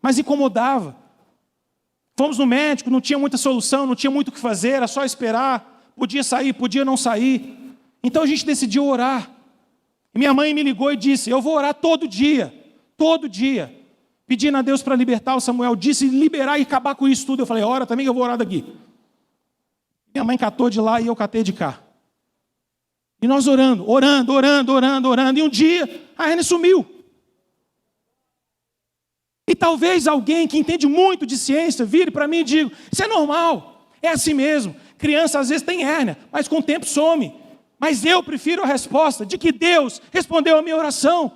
mas incomodava. Fomos no médico, não tinha muita solução, não tinha muito o que fazer, era só esperar. Podia sair, podia não sair. Então a gente decidiu orar. E minha mãe me ligou e disse, eu vou orar todo dia, pedindo a Deus para libertar. O Samuel disse, liberar e acabar com isso tudo. Eu falei, ora também que eu vou orar daqui. Minha mãe catou de lá e eu catei de cá. E nós orando. E um dia, a Rene sumiu. E talvez alguém que entende muito de ciência vire para mim e diga, isso é normal, é assim mesmo. Criança às vezes tem hérnia, mas com o tempo some. Mas eu prefiro a resposta de que Deus respondeu a minha oração.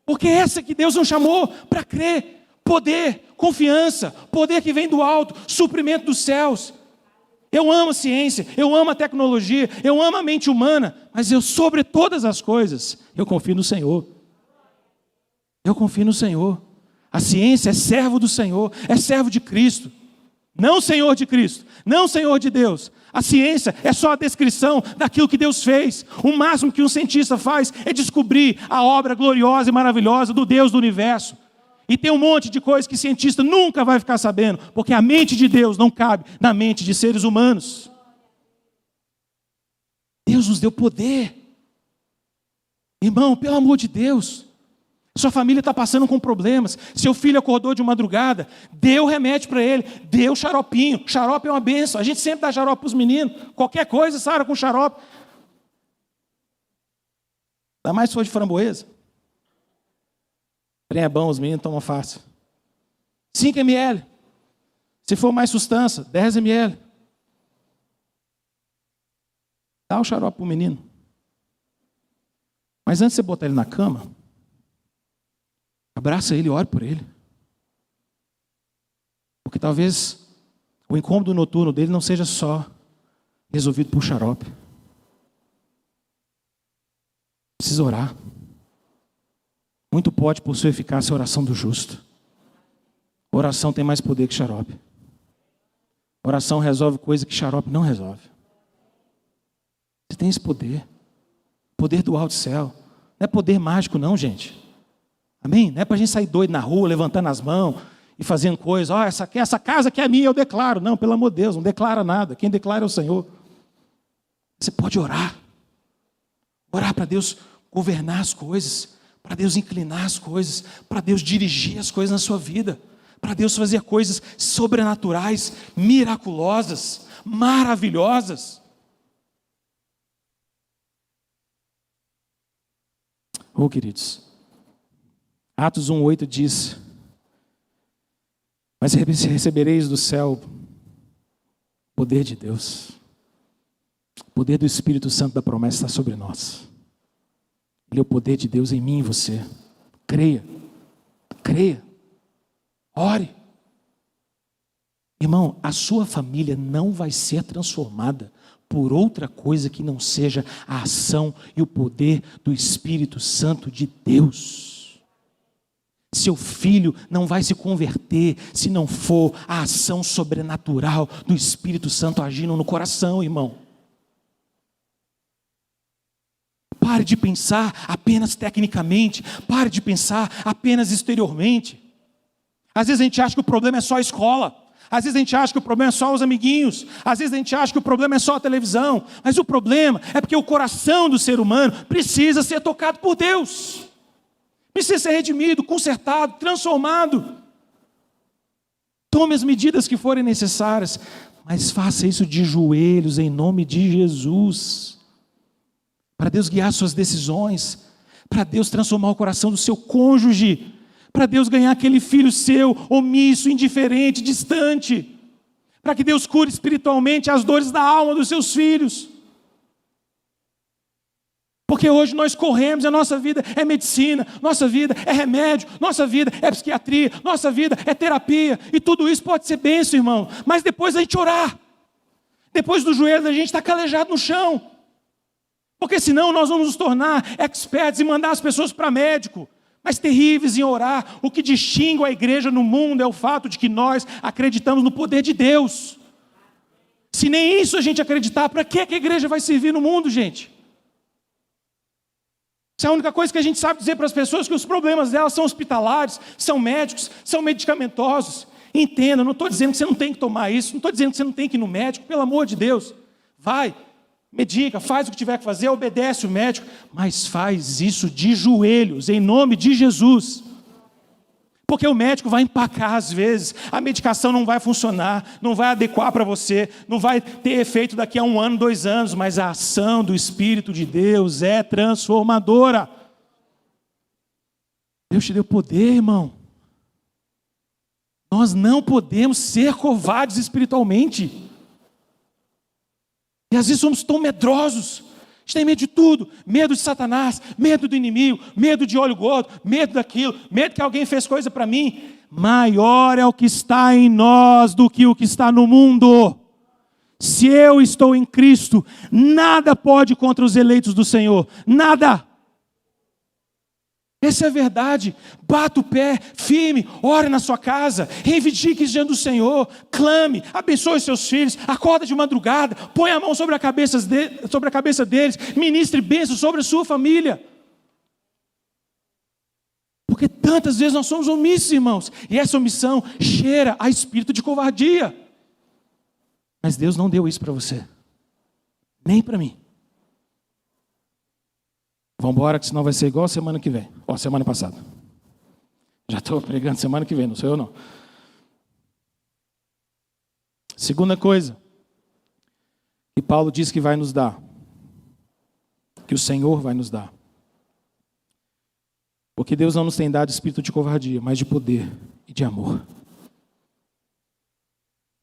Porque é essa que Deus nos chamou para crer. Poder, confiança, poder que vem do alto, suprimento dos céus. Eu amo a ciência, eu amo a tecnologia, eu amo a mente humana, mas eu, sobre todas as coisas, eu confio no Senhor. Eu confio no Senhor. A ciência é servo do Senhor, é servo de Cristo. Não Senhor de Cristo, não Senhor de Deus. A ciência é só a descrição daquilo que Deus fez. O máximo que um cientista faz é descobrir a obra gloriosa e maravilhosa do Deus do universo. E tem um monte de coisas que cientista nunca vai ficar sabendo, porque a mente de Deus não cabe na mente de seres humanos. Deus nos deu poder. Irmão, pelo amor de Deus, sua família está passando com problemas, seu filho acordou de madrugada, dê o remédio para ele, dê o xaropinho. Xarope é uma bênção, a gente sempre dá xarope para os meninos, qualquer coisa sara com xarope. Ainda mais se for de framboesa. Trem é bom, os meninos tomam fácil. 5 ml. Se for mais sustância, 10 ml. Dá o xarope para o menino. Mas antes de você botar ele na cama, abraça ele e ore por ele. Porque talvez o incômodo noturno dele não seja só resolvido por xarope. Precisa orar. Muito pode, por sua eficácia, a oração do justo. Oração tem mais poder que xarope. Oração resolve coisa que xarope não resolve. Você tem esse poder. Poder do alto céu. Não é poder mágico não, gente. Amém? Não é para a gente sair doido na rua, levantando as mãos e fazendo coisas. Ó, essa casa que é minha, eu declaro. Não, pelo amor de Deus, não declara nada. Quem declara é o Senhor. Você pode orar. Orar para Deus governar as coisas. Para Deus inclinar as coisas, para Deus dirigir as coisas na sua vida, para Deus fazer coisas sobrenaturais, miraculosas, maravilhosas. Oh, queridos, Atos 1:8 diz, mas recebereis do céu o poder de Deus, o poder do Espírito Santo da promessa está sobre nós. Ele é o poder de Deus em mim e em você. Creia. Ore. Irmão, a sua família não vai ser transformada por outra coisa que não seja a ação e o poder do Espírito Santo de Deus. Seu filho não vai se converter se não for a ação sobrenatural do Espírito Santo agindo no coração, irmão. Pare de pensar apenas tecnicamente. Pare de pensar apenas exteriormente. Às vezes a gente acha que o problema é só a escola. Às vezes a gente acha que o problema é só os amiguinhos. Às vezes a gente acha que o problema é só a televisão. Mas o problema é porque o coração do ser humano precisa ser tocado por Deus. Precisa ser redimido, consertado, transformado. Tome as medidas que forem necessárias. Mas faça isso de joelhos em nome de Jesus. Para Deus guiar suas decisões, para Deus transformar o coração do seu cônjuge, para Deus ganhar aquele filho seu, omisso, indiferente, distante, para que Deus cure espiritualmente as dores da alma dos seus filhos. Porque hoje nós corremos, a nossa vida é medicina, nossa vida é remédio, nossa vida é psiquiatria, nossa vida é terapia, e tudo isso pode ser bênção, irmão, mas depois a gente orar, depois do joelho a gente está calejado no chão. Porque senão nós vamos nos tornar experts e mandar as pessoas para médico, mas terríveis em orar. O que distingue a igreja no mundo é o fato de que nós acreditamos no poder de Deus. Se nem isso a gente acreditar, para que a igreja vai servir no mundo, gente? Se a única coisa que a gente sabe dizer para as pessoas é que os problemas delas são hospitalares, são médicos, são medicamentosos. Entenda, não estou dizendo que você não tem que tomar isso, não estou dizendo que você não tem que ir no médico, pelo amor de Deus. Vai. medica, faz o que tiver que fazer, obedece o médico, mas faz isso de joelhos, em nome de Jesus. Porque o médico vai empacar às vezes, a medicação não vai funcionar, não vai adequar para você, não vai ter efeito daqui a 1 ano, 2 anos, mas a ação do Espírito de Deus é transformadora. Deus te deu poder, irmão. Nós não podemos ser covardes espiritualmente. E às vezes somos tão medrosos. A gente tem medo de tudo, medo de Satanás, medo do inimigo, medo de olho gordo, medo daquilo, medo que alguém fez coisa para mim. Maior é o que está em nós do que o que está no mundo. Se eu estou em Cristo, nada pode contra os eleitos do Senhor, nada. Essa é a verdade. Bata o pé, firme, ore na sua casa, reivindique diante do Senhor, clame, abençoe seus filhos, acorda de madrugada, põe a mão sobre a cabeça deles, ministre bênçãos sobre a sua família. Porque tantas vezes nós somos omissos, irmãos, e essa omissão cheira a espírito de covardia. Mas Deus não deu isso para você, nem para mim. Vamos embora, que senão vai ser igual semana que vem. Semana passada. Já estou pregando semana que vem, não sou eu não. Segunda coisa que Paulo diz que vai nos dar, que o Senhor vai nos dar. Porque Deus não nos tem dado espírito de covardia, mas de poder e de amor.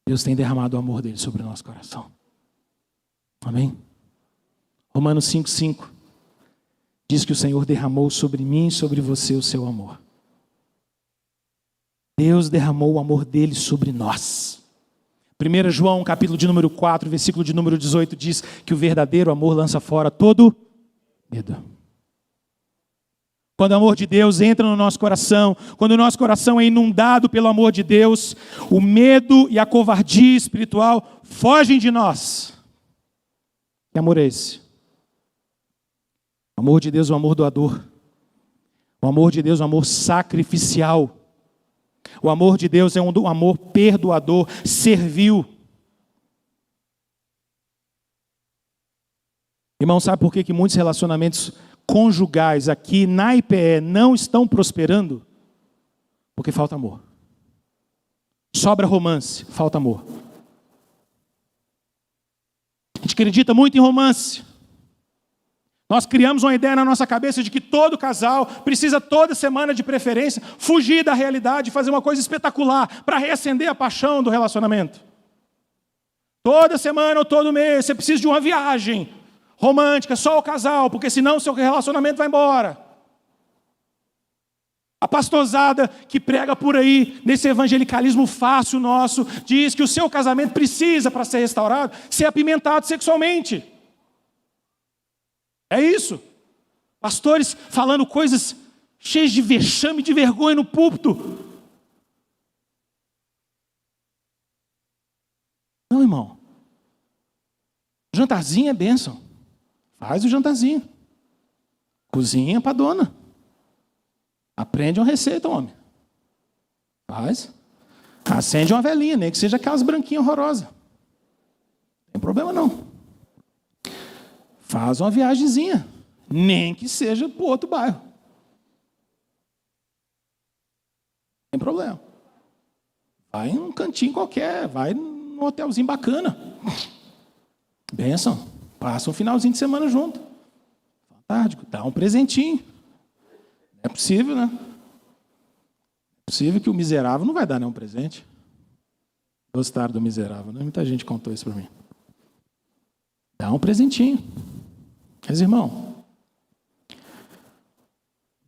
Deus tem derramado o amor dele sobre o nosso coração. Amém? Romanos 5:5 diz que o Senhor derramou sobre mim e sobre você o seu amor. Deus derramou o amor dele sobre nós. 1 João, capítulo de número 4, versículo de número 18, diz que o verdadeiro amor lança fora todo medo. Quando o amor de Deus entra no nosso coração, quando o nosso coração é inundado pelo amor de Deus, o medo e a covardia espiritual fogem de nós. Que amor é esse? O amor de Deus é um amor doador. O amor de Deus é um amor sacrificial. O amor de Deus é um amor perdoador, servil. Irmão, sabe por que muitos relacionamentos conjugais aqui na IPE não estão prosperando? Porque falta amor. Sobra romance, falta amor. A gente acredita muito em romance. Nós criamos uma ideia na nossa cabeça de que todo casal precisa toda semana, de preferência, fugir da realidade e fazer uma coisa espetacular para reacender a paixão do relacionamento. Toda semana ou todo mês você precisa de uma viagem romântica, só o casal, porque senão o seu relacionamento vai embora. A pastorzada que prega por aí, nesse evangelicalismo fácil nosso, diz que o seu casamento precisa, para ser restaurado, ser apimentado sexualmente. É isso. Pastores falando coisas cheias de vexame, de vergonha no púlpito. Não, irmão. Jantarzinho é bênção. Faz o jantarzinho. Cozinha para a dona. Aprende uma receita, homem. Faz. Acende uma velinha, nem que seja aquelas branquinhas horrorosas. Não tem problema não. Faz uma viagemzinha, nem que seja para outro bairro. Não tem problema. Vai em um cantinho qualquer, vai num hotelzinho bacana. Bênção. Passa um finalzinho de semana junto. Fantástico. Dá um presentinho. É possível, né? É possível que o miserável não vai dar nenhum presente. Gostaram do miserável, né? Muita gente contou isso para mim. Dá um presentinho. Mas, irmão,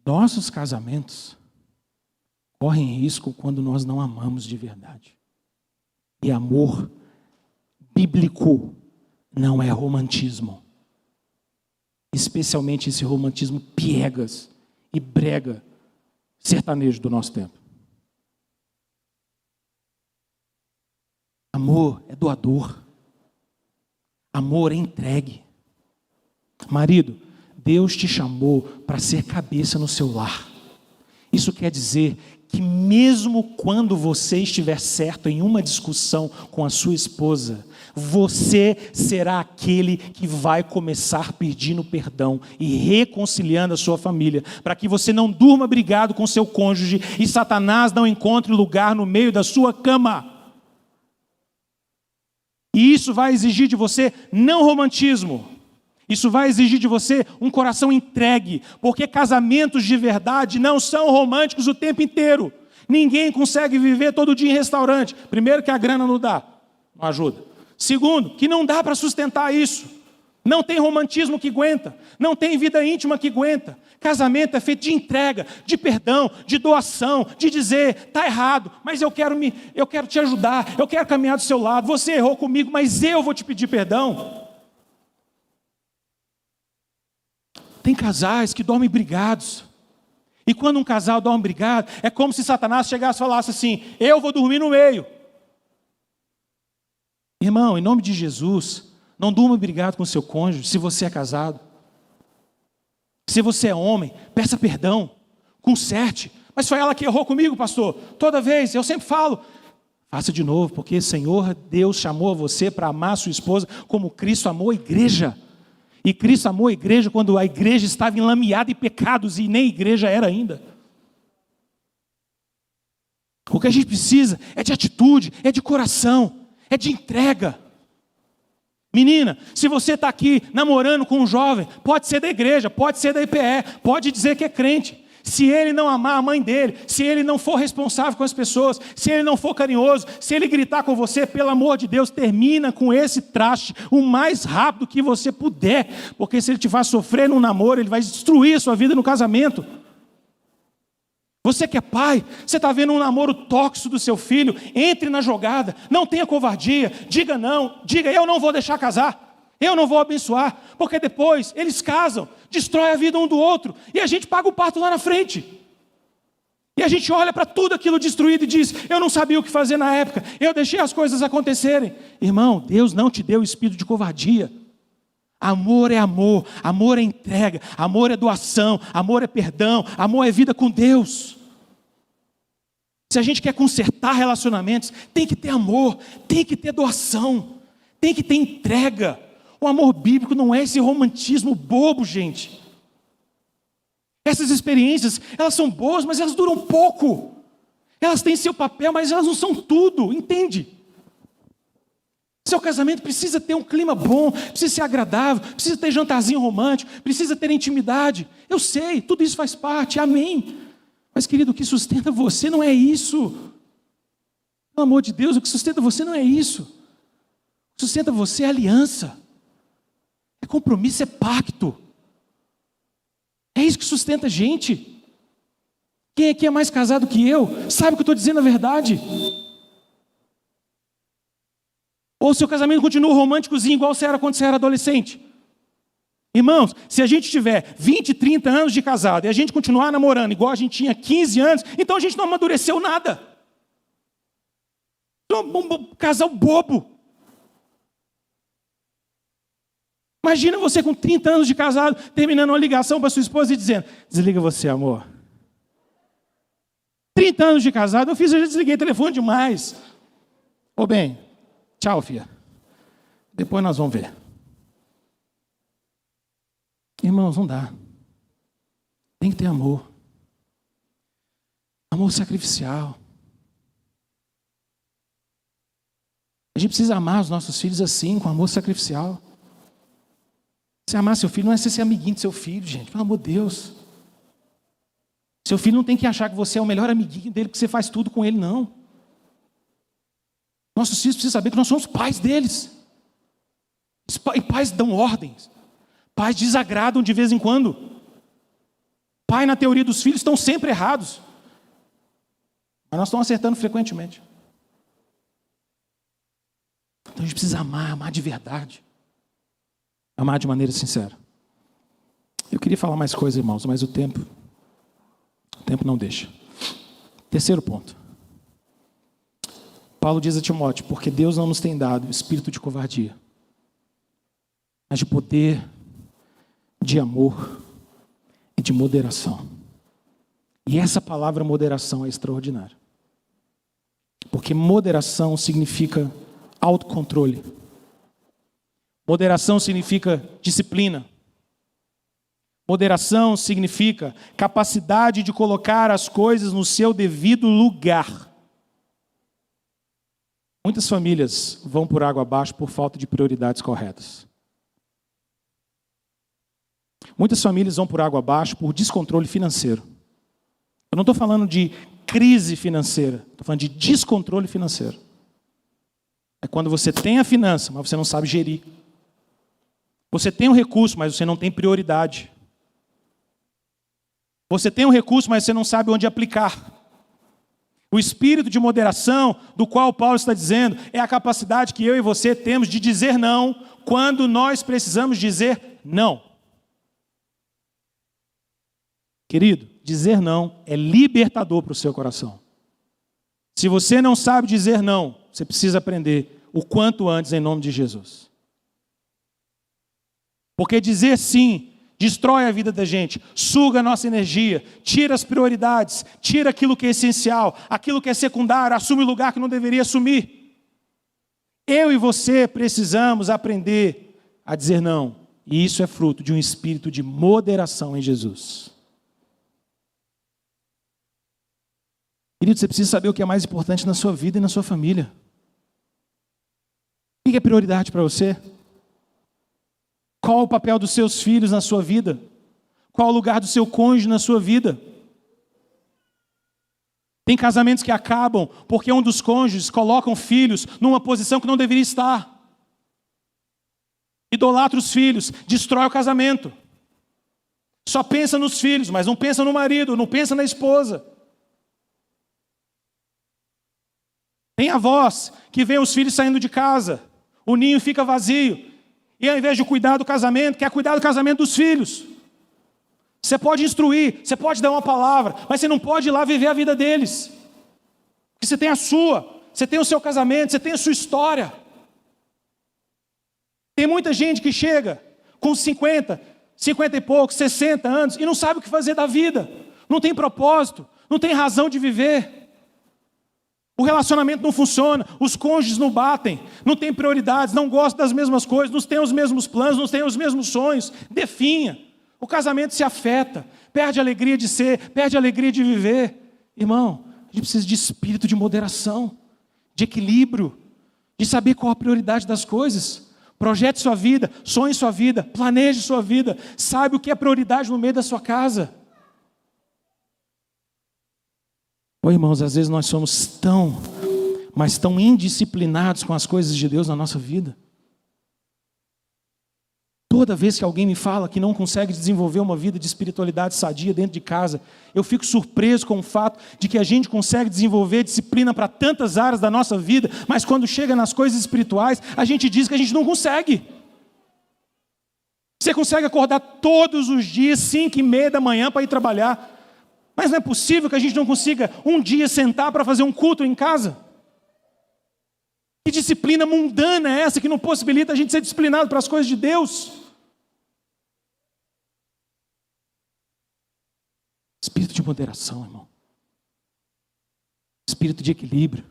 nossos casamentos correm risco quando nós não amamos de verdade. E amor bíblico não é romantismo. Especialmente esse romantismo piegas e brega sertanejo do nosso tempo. Amor é doador. Amor é entregue. Marido, Deus te chamou para ser cabeça no seu lar. Isso quer dizer que mesmo quando você estiver certo em uma discussão com a sua esposa, você será aquele que vai começar pedindo perdão e reconciliando a sua família, para que você não durma brigado com seu cônjuge e Satanás não encontre lugar no meio da sua cama. E isso vai exigir de você não romantismo, isso vai exigir de você um coração entregue, porque casamentos de verdade não são românticos o tempo inteiro. Ninguém consegue viver todo dia em restaurante. Primeiro, que a grana não dá, não ajuda. Segundo, que não dá para sustentar isso. Não tem romantismo que aguenta, não tem vida íntima que aguenta. Casamento é feito de entrega, de perdão, de doação, de dizer, está errado, mas eu quero te ajudar, eu quero caminhar do seu lado. Você errou comigo, mas eu vou te pedir perdão. Tem casais que dormem brigados. E quando um casal dorme brigado, é como se Satanás chegasse e falasse assim: eu vou dormir no meio. Irmão, em nome de Jesus, não durma brigado com seu cônjuge se você é casado. Se você é homem, peça perdão, conserte. Mas foi ela que errou comigo, pastor. Toda vez, eu sempre falo, faça de novo, porque Senhor Deus chamou você para amar a sua esposa como Cristo amou a igreja. E Cristo amou a igreja quando a igreja estava enlameada em pecados e nem igreja era ainda. O que a gente precisa é de atitude, é de coração, é de entrega. Menina, se você está aqui namorando com um jovem, pode ser da igreja, pode ser da IPE, pode dizer que é crente. Se ele não amar a mãe dele, se ele não for responsável com as pessoas, se ele não for carinhoso, se ele gritar com você, pelo amor de Deus, termina com esse traste o mais rápido que você puder, porque se ele te faz sofrer num namoro, ele vai destruir a sua vida no casamento. Você que é pai, você está vendo um namoro tóxico do seu filho, entre na jogada, não tenha covardia, diga não, diga eu não vou deixar casar. Eu não vou abençoar, porque depois eles casam, destrói a vida um do outro, e a gente paga o parto lá na frente. E a gente olha para tudo aquilo destruído e diz, eu não sabia o que fazer na época, eu deixei as coisas acontecerem. Irmão, Deus não te deu espírito de covardia. Amor é entrega, amor é doação, amor é perdão, amor é vida com Deus. Se a gente quer consertar relacionamentos, tem que ter amor, tem que ter doação, tem que ter entrega. O amor bíblico não é esse romantismo bobo, gente. Essas experiências, elas são boas, mas elas duram pouco. Elas têm seu papel, mas elas não são tudo, entende? Seu casamento precisa ter um clima bom, precisa ser agradável, precisa ter jantarzinho romântico, precisa ter intimidade. Eu sei, tudo isso faz parte, amém. Mas querido, o que sustenta você não é isso. Pelo amor de Deus, o que sustenta você não é isso. O que sustenta você é aliança. É compromisso, é pacto. É isso que sustenta a gente. Quem aqui é mais casado que eu, sabe que eu estou dizendo a verdade. Ou seu casamento continua românticozinho igual você era quando você era adolescente. Irmãos, se a gente tiver 20, 30 anos de casado e a gente continuar namorando igual a gente tinha 15 anos, então a gente não amadureceu nada. É um casal bobo. Imagina você com 30 anos de casado, terminando uma ligação para sua esposa e dizendo, desliga você, amor. 30 anos de casado, eu já desliguei o telefone demais. Ô bem, tchau, filha. Depois nós vamos ver. Irmãos, não dá. Tem que ter amor. Amor sacrificial. A gente precisa amar os nossos filhos assim, com amor sacrificial. Se amar seu filho não é ser amiguinho do seu filho, gente. Pelo amor de Deus. Seu filho não tem que achar que você é o melhor amiguinho dele, porque você faz tudo com ele, não. Nossos filhos precisam saber que nós somos pais deles. E pais dão ordens. Pais desagradam de vez em quando. Pai, na teoria dos filhos, estão sempre errados. Mas nós estamos acertando frequentemente. Então a gente precisa amar de verdade. Amar de maneira sincera. Eu queria falar mais coisas, irmãos, mas o tempo não deixa. Terceiro ponto. Paulo diz a Timóteo, porque Deus não nos tem dado espírito de covardia, mas de poder, de amor e de moderação. E essa palavra moderação é extraordinária. Porque moderação significa autocontrole, Moderação significa disciplina. Moderação significa capacidade de colocar as coisas no seu devido lugar. Muitas famílias vão por água abaixo por falta de prioridades corretas. Muitas famílias vão por água abaixo por descontrole financeiro. Eu não estou falando de crise financeira, estou falando de descontrole financeiro. É quando você tem a finança, mas você não sabe gerir. Você tem o recurso, mas você não tem prioridade. Você tem o recurso, mas você não sabe onde aplicar. O espírito de moderação, do qual Paulo está dizendo, é a capacidade que eu e você temos de dizer não, quando nós precisamos dizer não. Querido, dizer não é libertador para o seu coração. Se você não sabe dizer não, você precisa aprender o quanto antes em nome de Jesus. Porque dizer sim destrói a vida da gente, suga a nossa energia, tira as prioridades, tira aquilo que é essencial, aquilo que é secundário, assume o lugar que não deveria assumir. Eu e você precisamos aprender a dizer não. E isso é fruto de um espírito de moderação em Jesus. Querido, você precisa saber o que é mais importante na sua vida e na sua família. O que é prioridade para você? Qual o papel dos seus filhos na sua vida? Qual o lugar do seu cônjuge na sua vida? Tem casamentos que acabam porque um dos cônjuges coloca filhos numa posição que não deveria estar. Idolatra os filhos, destrói o casamento. Só pensa nos filhos, mas não pensa no marido, não pensa na esposa. Tem avós que veem os filhos saindo de casa, o ninho fica vazio. E ao invés de cuidar do casamento, quer cuidar do casamento dos filhos. Você pode instruir, você pode dar uma palavra, mas você não pode ir lá viver a vida deles. Porque você tem a sua, você tem o seu casamento, você tem a sua história. Tem muita gente que chega com 50 e poucos, 60 anos e não sabe o que fazer da vida. Não tem propósito, não tem razão de viver. O relacionamento não funciona, os cônjuges não batem, não tem prioridades, não gostam das mesmas coisas, não têm os mesmos planos, não têm os mesmos sonhos. Definha. O casamento se afeta, perde a alegria de ser, perde a alegria de viver. Irmão, a gente precisa de espírito de moderação, de equilíbrio, de saber qual a prioridade das coisas. Projete sua vida, sonhe sua vida, planeje sua vida, saiba o que é prioridade no meio da sua casa. Oi, irmãos, às vezes nós somos tão indisciplinados com as coisas de Deus na nossa vida. Toda vez que alguém me fala que não consegue desenvolver uma vida de espiritualidade sadia dentro de casa, eu fico surpreso com o fato de que a gente consegue desenvolver disciplina para tantas áreas da nossa vida, mas quando chega nas coisas espirituais, a gente diz que a gente não consegue. Você consegue acordar todos os dias, 5:30 da manhã para ir trabalhar. Mas não é possível que a gente não consiga um dia sentar para fazer um culto em casa? Que disciplina mundana é essa que não possibilita a gente ser disciplinado para as coisas de Deus? Espírito de moderação, irmão. Espírito de equilíbrio,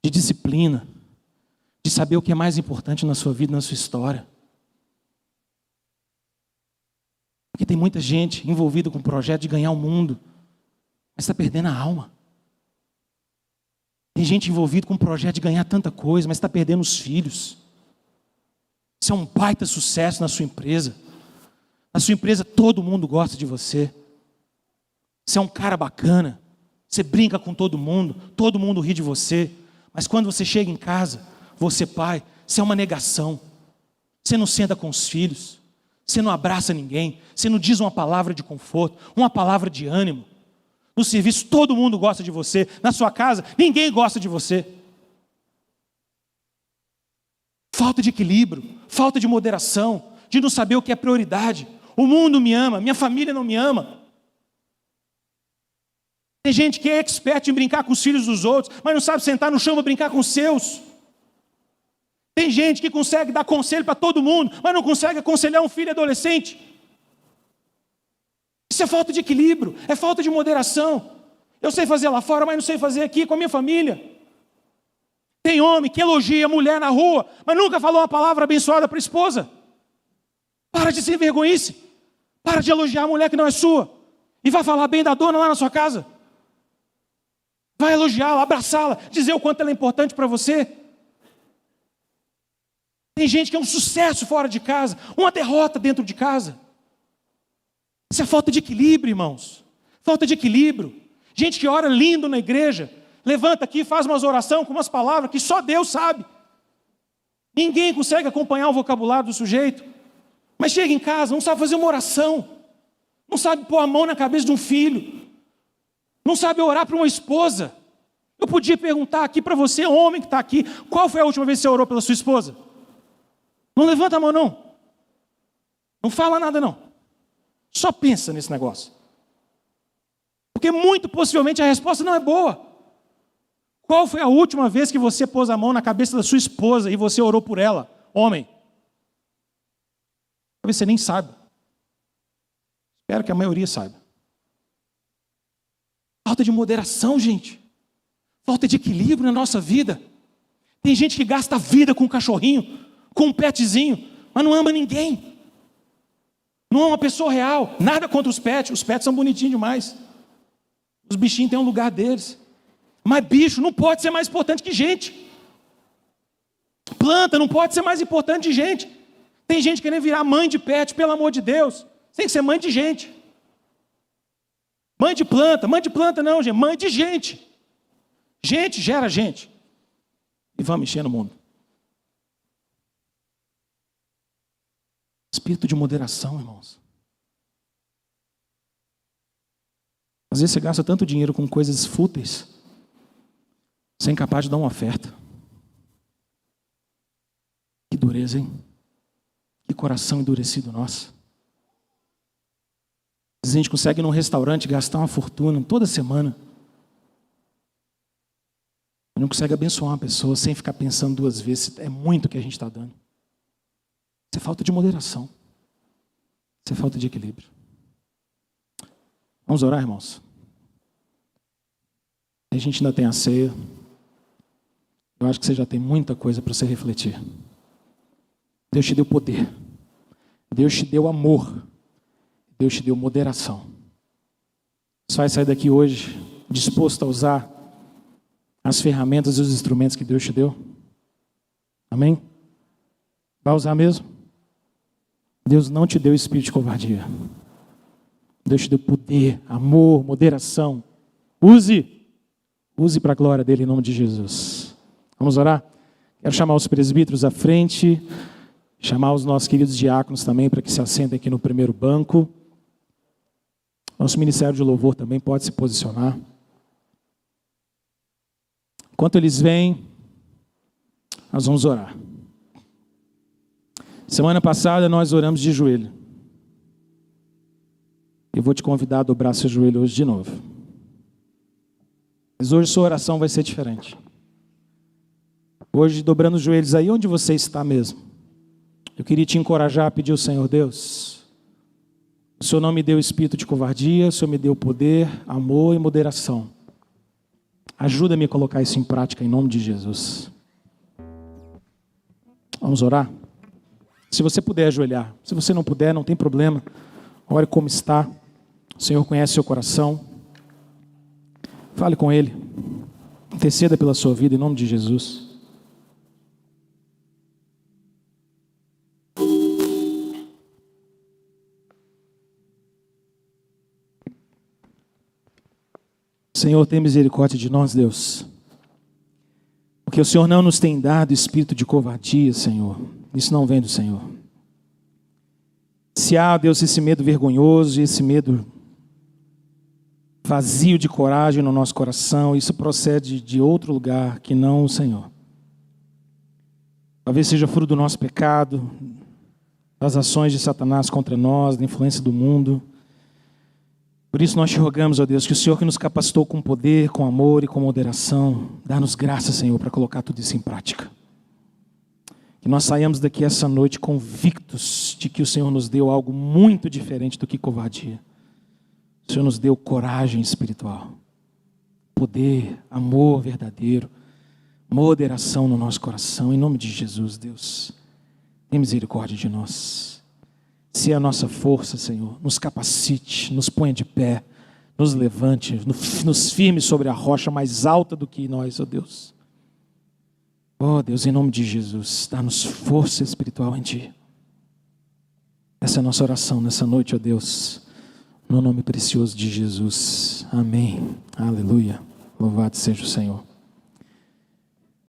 de disciplina, de saber o que é mais importante na sua vida, na sua história. Porque tem muita gente envolvida com o projeto de ganhar o mundo, mas está perdendo a alma. Tem gente envolvida com o projeto de ganhar tanta coisa, mas está perdendo os filhos. Você é um baita sucesso na sua empresa. Na sua empresa todo mundo gosta de você. Você é um cara bacana. Você brinca com todo mundo ri de você. Mas quando você chega em casa, você pai, você é uma negação. Você não senta com os filhos. Você não abraça ninguém, você não diz uma palavra de conforto, uma palavra de ânimo. No serviço todo mundo gosta de você, na sua casa ninguém gosta de você. Falta de equilíbrio, falta de moderação, de não saber o que é prioridade. O mundo me ama, minha família não me ama. Tem gente que é expert em brincar com os filhos dos outros, mas não sabe sentar no chão para brincar com os seus. Tem gente que consegue dar conselho para todo mundo, mas não consegue aconselhar um filho adolescente. Isso é falta de equilíbrio, é falta de moderação. Eu sei fazer lá fora, mas não sei fazer aqui com a minha família. Tem homem que elogia a mulher na rua, mas nunca falou uma palavra abençoada para a esposa. Para de ser vergonhice. Para de elogiar a mulher que não é sua. E vai falar bem da dona lá na sua casa. Vai elogiá-la, abraçá-la, dizer o quanto ela é importante para você. Tem gente que é um sucesso fora de casa, uma derrota dentro de casa. Isso é falta de equilíbrio, irmãos. Falta de equilíbrio. Gente que ora lindo na igreja, levanta aqui, faz umas orações com umas palavras que só Deus sabe. Ninguém consegue acompanhar o vocabulário do sujeito. Mas chega em casa, não sabe fazer uma oração. Não sabe pôr a mão na cabeça de um filho. Não sabe orar para uma esposa. Eu podia perguntar aqui para você, homem que está aqui, qual foi a última vez que você orou pela sua esposa? Não levanta a mão, não. Não fala nada, não. Só pensa nesse negócio. Porque muito possivelmente a resposta não é boa. Qual foi a última vez que você pôs a mão na cabeça da sua esposa e você orou por ela, homem? Talvez você nem saiba. Espero que a maioria saiba. Falta de moderação, gente. Falta de equilíbrio na nossa vida. Tem gente que gasta a vida com um cachorrinho, com um petzinho, mas não ama ninguém. Não é uma pessoa real. Nada contra os pets são bonitinhos demais. Os bichinhos têm um lugar deles. Mas bicho não pode ser mais importante que gente. Planta não pode ser mais importante que gente. Tem gente querendo virar mãe de pet, pelo amor de Deus. Tem que ser mãe de gente. Mãe de planta não, gente. Mãe de gente. Gente gera gente. E vamos mexer no mundo. Espírito de moderação, irmãos. Às vezes você gasta tanto dinheiro com coisas fúteis, você é incapaz de dar uma oferta. Que dureza, hein? Que coração endurecido nosso. Às vezes a gente consegue ir num restaurante gastar uma fortuna toda semana. Não consegue abençoar uma pessoa sem ficar pensando duas vezes. É muito que a gente está dando. Isso é falta de moderação. Isso é falta de equilíbrio. Vamos orar, irmãos? A gente ainda tem a ceia. Eu acho que você já tem muita coisa para você refletir. Deus te deu poder. Deus te deu amor. Deus te deu moderação. Você vai sair daqui hoje disposto a usar as ferramentas e os instrumentos que Deus te deu? Amém? Vai usar mesmo? Deus não te deu espírito de covardia. Deus te deu poder, amor, moderação. Use para a glória dele em nome de Jesus. Vamos orar? Quero chamar os presbíteros à frente, chamar os nossos queridos diáconos também para que se assentem aqui no primeiro banco. Nosso ministério de louvor também pode se posicionar. Enquanto eles vêm, nós vamos orar. Semana passada nós oramos de joelho. Eu vou te convidar a dobrar seu joelho hoje de novo. Mas hoje sua oração vai ser diferente. Hoje, dobrando os joelhos aí onde você está mesmo. Eu queria te encorajar a pedir ao Senhor Deus. O Senhor não me deu espírito de covardia, o Senhor me deu poder, amor e moderação. Ajuda-me a colocar isso em prática em nome de Jesus. Vamos orar? Se você puder ajoelhar. Se você não puder, não tem problema. Ore como está. O Senhor conhece seu coração. Fale com Ele. Interceda pela sua vida em nome de Jesus. Senhor, tem misericórdia de nós, Deus. Porque o Senhor não nos tem dado espírito de covardia, Senhor. Isso não vem do Senhor. Se há, Deus, esse medo vergonhoso, esse medo vazio de coragem no nosso coração, isso procede de outro lugar que não o Senhor. Talvez seja fruto do nosso pecado, das ações de Satanás contra nós, da influência do mundo. Por isso nós te rogamos, ó Deus, que o Senhor que nos capacitou com poder, com amor e com moderação, dá-nos graça, Senhor, para colocar tudo isso em prática. Que nós saiamos daqui essa noite convictos de que o Senhor nos deu algo muito diferente do que covardia. O Senhor nos deu coragem espiritual, poder, amor verdadeiro, moderação no nosso coração, em nome de Jesus, Deus. Tem misericórdia de nós. Se é a nossa força, Senhor, nos capacite, nos ponha de pé, nos levante, nos firme sobre a rocha mais alta do que nós, ó Deus. Ó Deus, em nome de Jesus, dá-nos força espiritual em Ti. Essa é a nossa oração nessa noite, ó Deus, no nome precioso de Jesus. Amém. Aleluia. Louvado seja o Senhor.